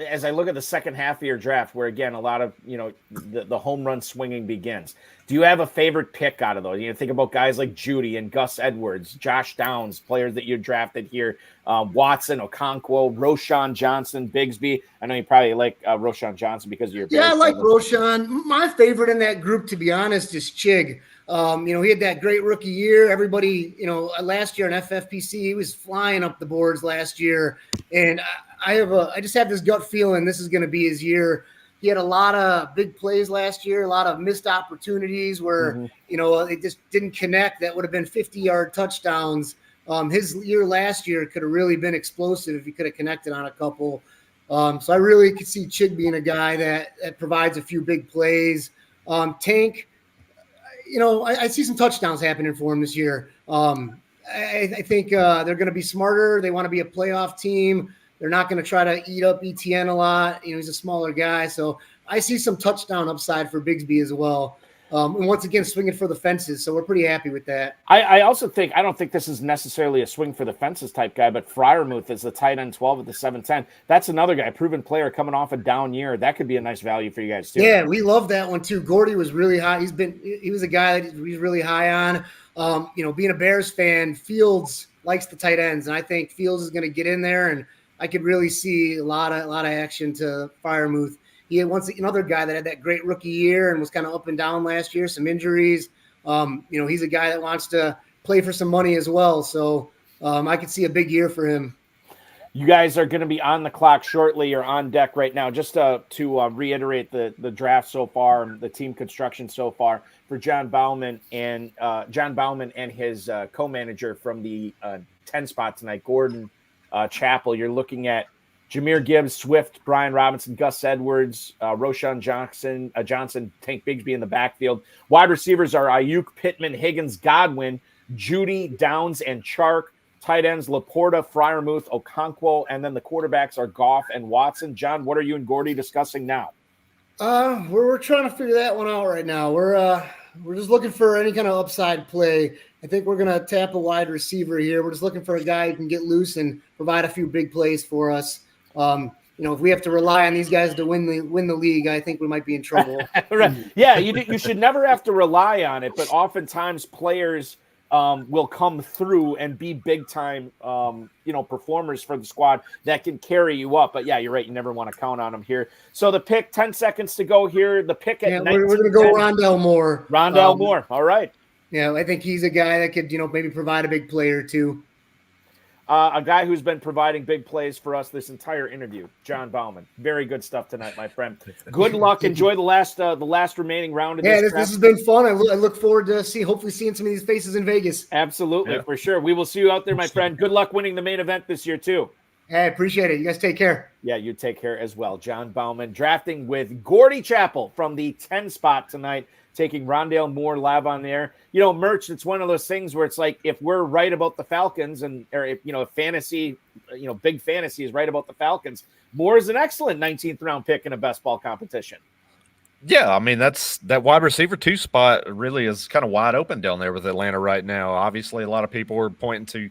as I look at the second half of your draft, where again a lot of the home run swinging begins, do you have a favorite pick out of those? Think about guys like Judy and Gus Edwards, Josh Downs, players that you drafted here, Watson, Okonkwo, Roschon Johnson, Bigsby. I know you probably like Roschon Johnson because of your I like Roschon. My favorite in that group, to be honest, is Chig. He had that great rookie year. Everybody, last year in FFPC, he was flying up the boards last year. And I just have this gut feeling this is going to be his year. He had a lot of big plays last year, a lot of missed opportunities where, it just didn't connect. That would have been 50-yard touchdowns. His year last year could have really been explosive if he could have connected on a couple. So I really could see Chig being a guy that provides a few big plays. Tank, I see some touchdowns happening for him this year. I think they're going to be smarter. They want to be a playoff team. They're not going to try to eat up ETN a lot. He's a smaller guy. So I see some touchdown upside for Bigsby as well. And once again, swinging for the fences. So we're pretty happy with that. I also think, I don't think this is necessarily a swing for the fences type guy, but Freiermuth is the tight end 12 at the 7-10. That's another guy, proven player coming off a down year. That could be a nice value for you guys too. Yeah, we love that one too. Gordy was really high. He was a guy that he's really high on. Being a Bears fan, Fields likes the tight ends, and I think Fields is going to get in there, and I could really see a lot of action to Freiermuth. He had another guy that had that great rookie year and was kind of up and down last year, some injuries. He's a guy that wants to play for some money as well. So I could see a big year for him. You guys are going to be on the clock shortly. You're on deck right now. Just to reiterate the draft so far, the team construction so far for John Bauman and his co-manager from the 10 spot tonight, Gordon Chappell. You're looking at Jahmyr Gibbs, Swift, Brian Robinson, Gus Edwards, Roschon Johnson, Tank Bigsby in the backfield. Wide receivers are Ayuk, Pittman, Higgins, Godwin, Judy, Downs, and Chark. Tight ends, Laporta, Freiermuth, Okonkwo, and then the quarterbacks are Goff and Watson. John, what are you and Gordy discussing now? We're trying to figure that one out right now. We're just looking for any kind of upside play. I think we're going to tap a wide receiver here. We're just looking for a guy who can get loose and provide a few big plays for us. If we have to rely on these guys to win the league, I think we might be in trouble. Right. Yeah, you should never have to rely on it, but oftentimes players will come through and be big time, performers for the squad that can carry you up. But yeah, you're right. You never want to count on them here. So the pick, 10 seconds to go here. The pick at we're going to go Rondell Moore. Rondell Moore. All right. Yeah, I think he's a guy that could, maybe provide a big play or two. A guy who's been providing big plays for us this entire interview, John Bauman. Very good stuff tonight, my friend. Good luck. Enjoy the last remaining round of this. Yeah, this has been fun. I look forward to hopefully seeing some of these faces in Vegas. Absolutely, for sure. We will see you out there, my friend. Good luck winning the main event this year too. Hey, appreciate it. You guys take care. Yeah, you take care as well. John Bauman drafting with Gordy Chappell from the 10 spot tonight, taking Rondell Moore live on there. Merch, it's one of those things where it's like, if we're right about the Falcons or if fantasy, big fantasy is right about the Falcons, Moore is an excellent 19th round pick in a best ball competition. Yeah, I mean, that wide receiver 2 spot really is kind of wide open down there with Atlanta right now. Obviously, a lot of people were pointing to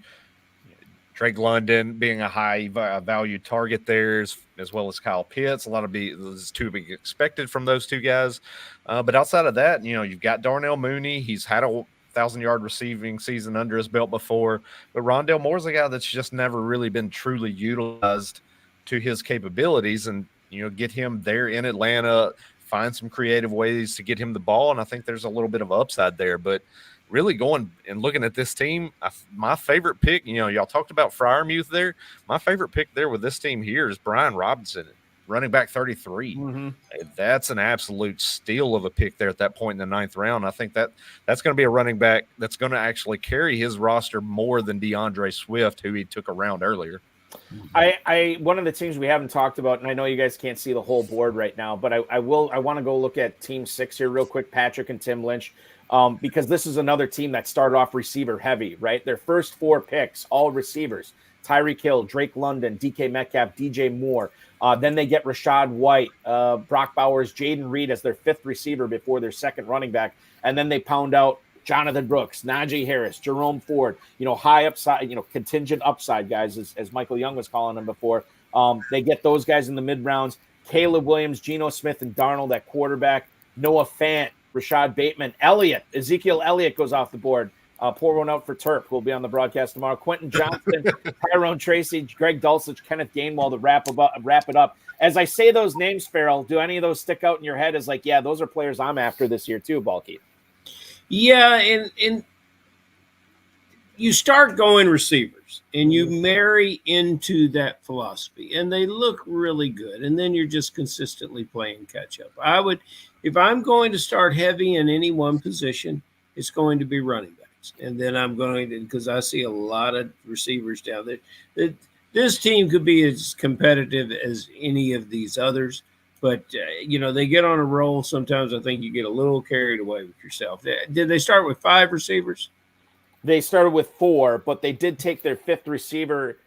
Drake London being a high value target there, as well as Kyle Pitts. A lot of is to be expected from those two guys. But outside of that, you've got Darnell Mooney. He's had a 1,000-yard receiving season under his belt before. But Rondell Moore's a guy that's just never really been truly utilized to his capabilities. And, get him there in Atlanta, find some creative ways to get him the ball. And I think there's a little bit of upside there. But really going and looking at this team, my favorite pick, y'all talked about Freiermuth there. My favorite pick there with this team here is Brian Robinson, running back 33. Mm-hmm. That's an absolute steal of a pick there at that point in the 9th round. I think that's going to be a running back that's going to actually carry his roster more than DeAndre Swift, who he took around earlier. One of the teams we haven't talked about, and I know you guys can't see the whole board right now, but I want to go look at Team 6 here real quick, Patrick and Tim Lynch. because this is another team that started off receiver heavy, right? Their first 4 picks, all receivers. Tyreek Hill, Drake London, DK Metcalf, DJ Moore. Then they get Rashad White, Brock Bowers, Jaden Reed as their 5th receiver before their 2nd running back. And then they pound out Jonathan Brooks, Najee Harris, Jerome Ford, high upside, contingent upside guys, as Michael Young was calling them before. They get those guys in the mid rounds. Caleb Williams, Geno Smith, and Darnold at quarterback. Noah Fant, Rashad Bateman, Ezekiel Elliott goes off the board. Pour one out for Terp, who will be on the broadcast tomorrow. Quentin Johnson, Tyrone Tracy, Greg Dulcich, Kenneth Gainwell to wrap it up. As I say those names, Farrell, do any of those stick out in your head as like, yeah, those are players I'm after this year too, Balky? Yeah, and you start going receivers, and you marry into that philosophy, and they look really good, and then you're just consistently playing catch up. If I'm going to start heavy in any one position, it's going to be running backs, and then I'm going to, because I see a lot of receivers down there. This team could be as competitive as any of these others, but they get on a roll. Sometimes I think you get a little carried away with yourself. Did they start with 5 receivers? They started with 4, but they did take their 5th receiver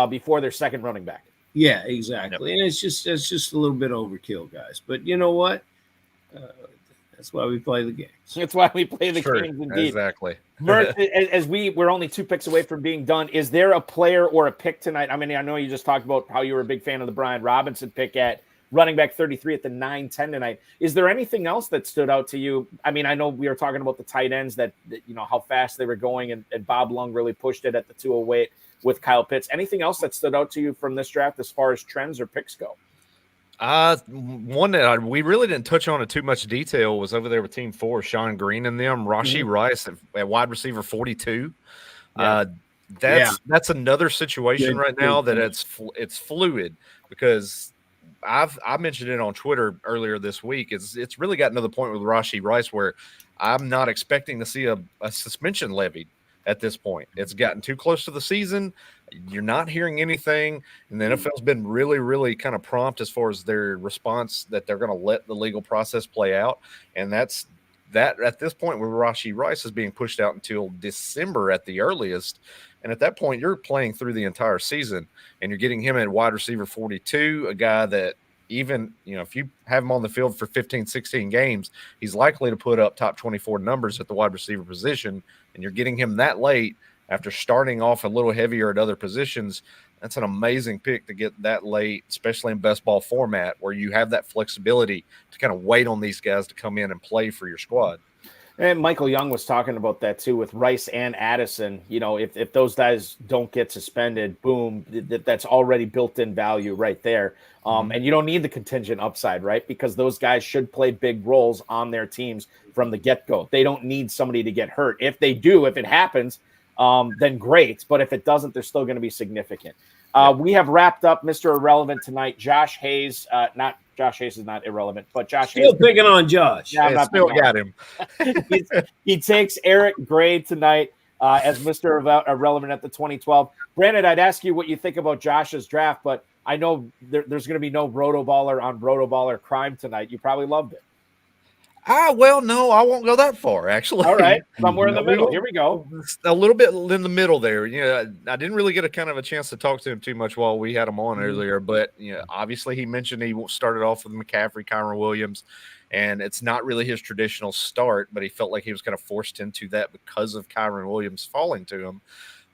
before their 2nd running back. Yeah, exactly. Yep. And it's just a little bit overkill, guys. But you know what? That's why we play the games. That's why we play the games, indeed. Exactly. Mert, as we're only 2 picks away from being done, is there a player or a pick tonight? I mean, I know you just talked about how you were a big fan of the Brian Robinson pick at running back 33 at the 9-10 tonight. Is there anything else that stood out to you? I mean, I know we were talking about the tight ends that how fast they were going, and Bob Lung really pushed it at the 208 with Kyle Pitts. Anything else that stood out to you from this draft as far as trends or picks go? One that we really didn't touch on in too much detail was over there with Team 4, Sean Green and them, Rashee Rice at wide receiver 42. Yeah. That's another situation right now that it's fluid, because I mentioned it on Twitter earlier this week. It's really gotten to the point with Rashee Rice where I'm not expecting to see a suspension levied at this point. It's gotten too close to the season. You're not hearing anything, and the NFL's been really, really kind of prompt as far as their response that they're going to let the legal process play out. And that's that at this point where Rashee Rice is being pushed out until December at the earliest. And at that point, you're playing through the entire season, and you're getting him at wide receiver 42, a guy that even, if you have him on the field for 15, 16 games, he's likely to put up top 24 numbers at the wide receiver position, and you're getting him that late after starting off a little heavier at other positions. That's an amazing pick to get that late, especially in best ball format, where you have that flexibility to kind of wait on these guys to come in and play for your squad. And Michael Young was talking about that too with Rice and Addison. If those guys don't get suspended, boom, that's already built-in value right there. And you don't need the contingent upside, right? Because those guys should play big roles on their teams from the get-go. They don't need somebody to get hurt. If they do, if it happens, then great. But if it doesn't, they're still going to be significant. We have wrapped up Mr. Irrelevant tonight. Josh Hayes, Josh Hayes is not irrelevant, but Josh still Hayes picking on Josh. Yeah, I'm not still got him. He takes Eric Gray tonight as Mr. Irrelevant at the 2012. Brandon, I'd ask you what you think about Josh's draft, but I know there's going to be no Rotoballer on Rotoballer crime tonight. You probably loved it. Well, no, I won't go that far, actually. All right, somewhere in the middle. Here we go. A little bit in the middle there. I didn't really get a chance to talk to him too much while we had him on earlier, but obviously he mentioned he started off with McCaffrey, Kyren Williams, and it's not really his traditional start, but he felt like he was kind of forced into that because of Kyren Williams falling to him.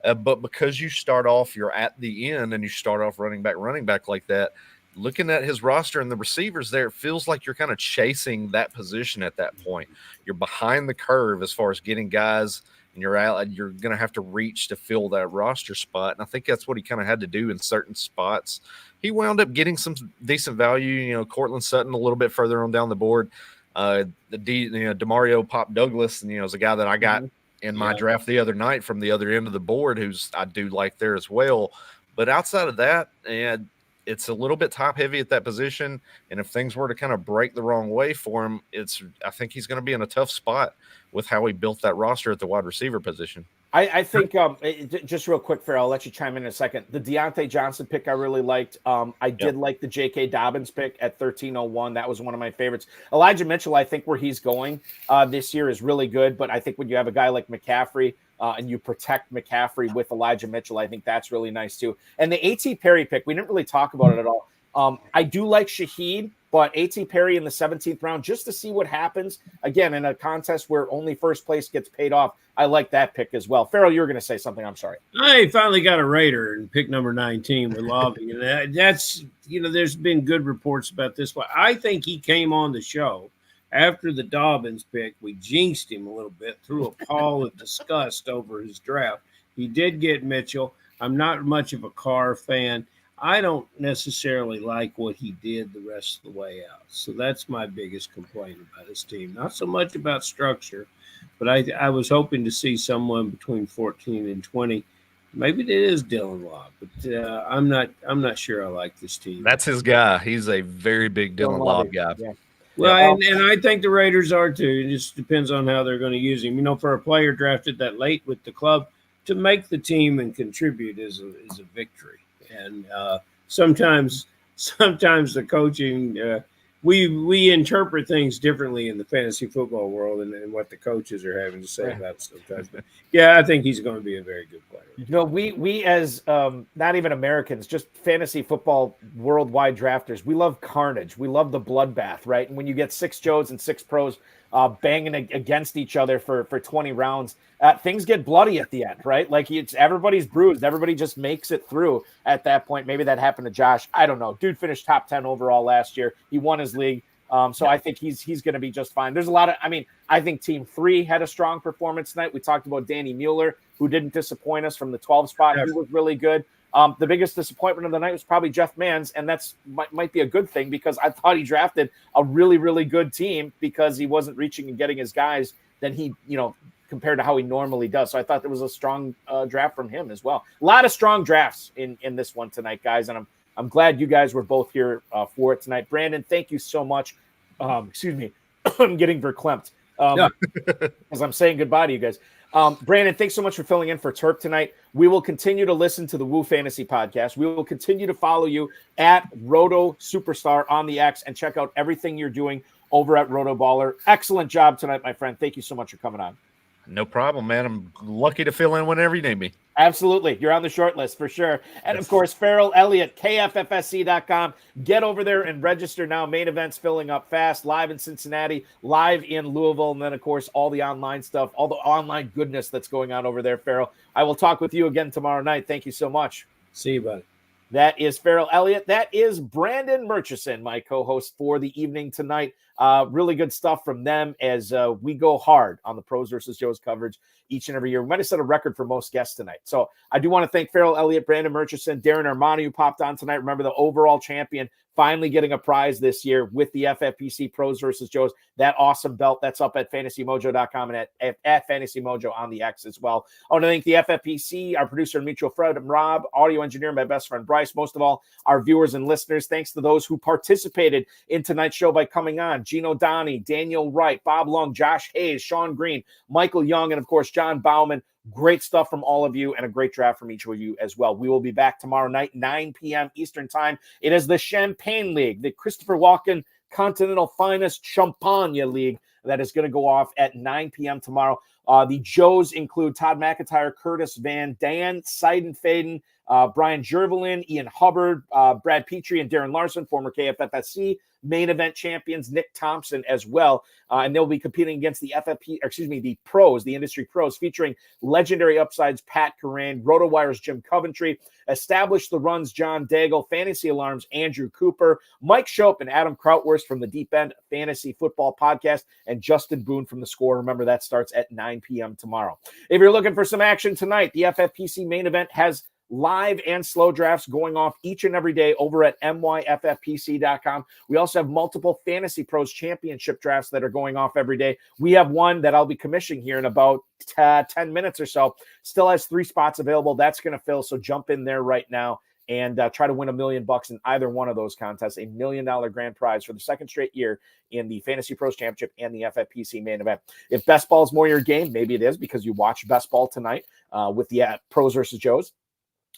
But because you start off, you're at the end, and you start off running back like that. Looking at his roster and the receivers there, it feels like you're kind of chasing that position at that point. You're behind the curve as far as getting guys, and you're going to have to reach to fill that roster spot. And I think that's what he kind of had to do in certain spots. He wound up getting some decent value. Cortland Sutton a little bit further on down the board. Demario Pop Douglas, is a guy that I got in my draft the other night from the other end of the board, who's I do like there as well. But outside of that, it's a little bit top heavy at that position. And if things were to kind of break the wrong way for him, I think he's going to be in a tough spot with how he built that roster at the wide receiver position. I think just real quick, Farrell, I'll let you chime in a second. The Deontay Johnson pick I really liked. I did like the J.K. Dobbins pick at 1301. That was one of my favorites. Elijah Mitchell, I think where he's going this year is really good. But I think when you have a guy like McCaffrey and you protect McCaffrey with Elijah Mitchell, I think that's really nice too. And the A.T. Perry pick, we didn't really talk about it at all. I do like Shaheed, but A.T. Perry in the 17th round, just to see what happens, again, in a contest where only first place gets paid off, I like that pick as well. Farrell, you were going to say something. I'm sorry. I finally got a Raider in pick number 19 with Lobby. And that's, there's been good reports about this one. I think he came on the show after the Dobbins pick. We jinxed him a little bit, threw a pall of disgust over his draft. He did get Mitchell. I'm not much of a Carr fan. I don't necessarily like what he did the rest of the way out. So that's my biggest complaint about his team. Not so much about structure, but I was hoping to see someone between 14 and 20. Maybe it is Dylan Law, but I'm not sure I like this team. That's his guy. He's a very big Dylan Law guy. Yeah. Well, and I think the Raiders are too. It just depends on how they're going to use him. For a player drafted that late with the club, to make the team and contribute is a victory. And sometimes the coaching, we interpret things differently in the fantasy football world and what the coaches are having to say about it sometimes. But yeah, I think he's going to be a very good player. We as not even Americans, just fantasy football worldwide drafters, we love carnage. We love the bloodbath, right? And when you get 6 Joes and 6 pros banging against each other for 20 rounds, things get bloody at the end, right? Like everybody's bruised. Everybody just makes it through at that point. Maybe that happened to Josh. I don't know. Dude finished top 10 overall last year. He won his league. So I think he's going to be just fine. There's a lot of, I think Team 3 had a strong performance tonight. We talked about Danny Mueller, who didn't disappoint us from the 12 spot. He was really good. The biggest disappointment of the night was probably Jeff Manns, and that's might be a good thing because I thought he drafted a really, really good team because he wasn't reaching and getting his guys that he, compared to how he normally does. So I thought there was a strong draft from him as well. A lot of strong drafts in this one tonight, guys, and I'm glad you guys were both here for it tonight. Brandon, thank you so much. Excuse me, I'm getting verklempt as I'm saying goodbye to you guys. Brandon, thanks so much for filling in for Terp tonight. We will continue to listen to the Woo Fantasy Podcast. We will continue to follow you at Roto Superstar on the X and check out everything you're doing over at Rotoballer. Excellent job tonight, my friend. Thank you so much for coming on. No problem, man. I'm lucky to fill in whenever you need me. Absolutely. You're on the short list for sure. And of course, Farrell Elliott, KFFSC.com. Get over there and register now. Main events filling up fast, live in Cincinnati, live in Louisville, and then, of course, all the online stuff, all the online goodness that's going on over there, Farrell. I will talk with you again tomorrow night. Thank you so much. See you, buddy. That is Farrell Elliott. That is Brandon Murchison, my co-host for the evening tonight. Really good stuff from them as we go hard on the Pros versus Joes coverage each and every year. We might have set a record for most guests tonight. So I do want to thank Farrell Elliott, Brandon Murchison, Darren Armani, who popped on tonight. Remember, the overall champion finally getting a prize this year with the FFPC Pros versus Joes. That awesome belt that's up at fantasymojo.com and at Fantasy Mojo on the X as well. I want to thank the FFPC, our producer and mutual friend Rob, audio engineer, my best friend Bryce, most of all, our viewers and listeners. Thanks to those who participated in tonight's show by coming on: Gino Donnie, Daniel Wright, Bob Lung, Josh Hayes, Sean Green, Michael Young, and of course, John Bauman. Great stuff from all of you and a great draft from each of you as well. We will be back tomorrow night, 9 p.m. Eastern time. It is the Champagne League, the Christopher Walken Continental Finest Champagne League that is going to go off at 9 p.m. tomorrow. The Joes include Todd McIntyre, Curtis Van Dan, Seidenfaden, Brian Jervelin, Ian Hubbard, Brad Petrie, and Darren Larson, former KFFSC main event champions, Nick Thompson as well. And they'll be competing against the pros, the industry pros, featuring legendary upsides, Pat Corain, RotoWire's Jim Coventry, Establish the Runs, John Daigle, Fantasy Alarms, Andrew Cooper, Mike Shope, and Adam Krautwurst from the Deep End Fantasy Football Podcast, and Justin Boone from The Score. Remember, that starts at 9 p.m. tomorrow. If you're looking for some action tonight, the FFPC main event has live and slow drafts going off each and every day over at myffpc.com. We also have multiple Fantasy Pros championship drafts that are going off every day. We have one that I'll be commissioning here in about 10 minutes or so. Still has 3 spots available. That's going to fill, so jump in there right now and try to win $1 million in either one of those contests, $1 million grand prize for the second straight year in the Fantasy Pros Championship and the FFPC Main Event. If best ball is more your game, maybe it is because you watch best ball tonight with the Pros versus Joes.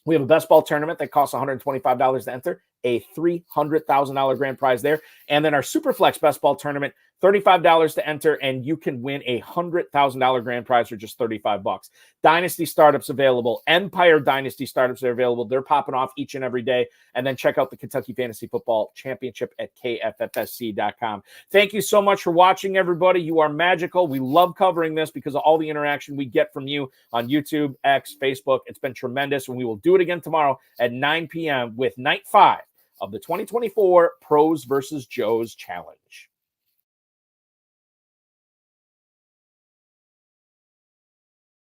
We have a best ball tournament that costs $125 to enter, a $300,000 grand prize there. And then our Superflex best ball tournament, $35 to enter, and you can win a $100,000 grand prize for just $35. Dynasty startups available. Empire Dynasty startups are available. They're popping off each and every day. And then check out the Kentucky Fantasy Football Championship at kffsc.com. Thank you so much for watching, everybody. You are magical. We love covering this because of all the interaction we get from you on YouTube, X, Facebook. It's been tremendous, and we will do it again tomorrow at 9 p.m. with Night 5 of the 2024 Pros versus Joes Challenge.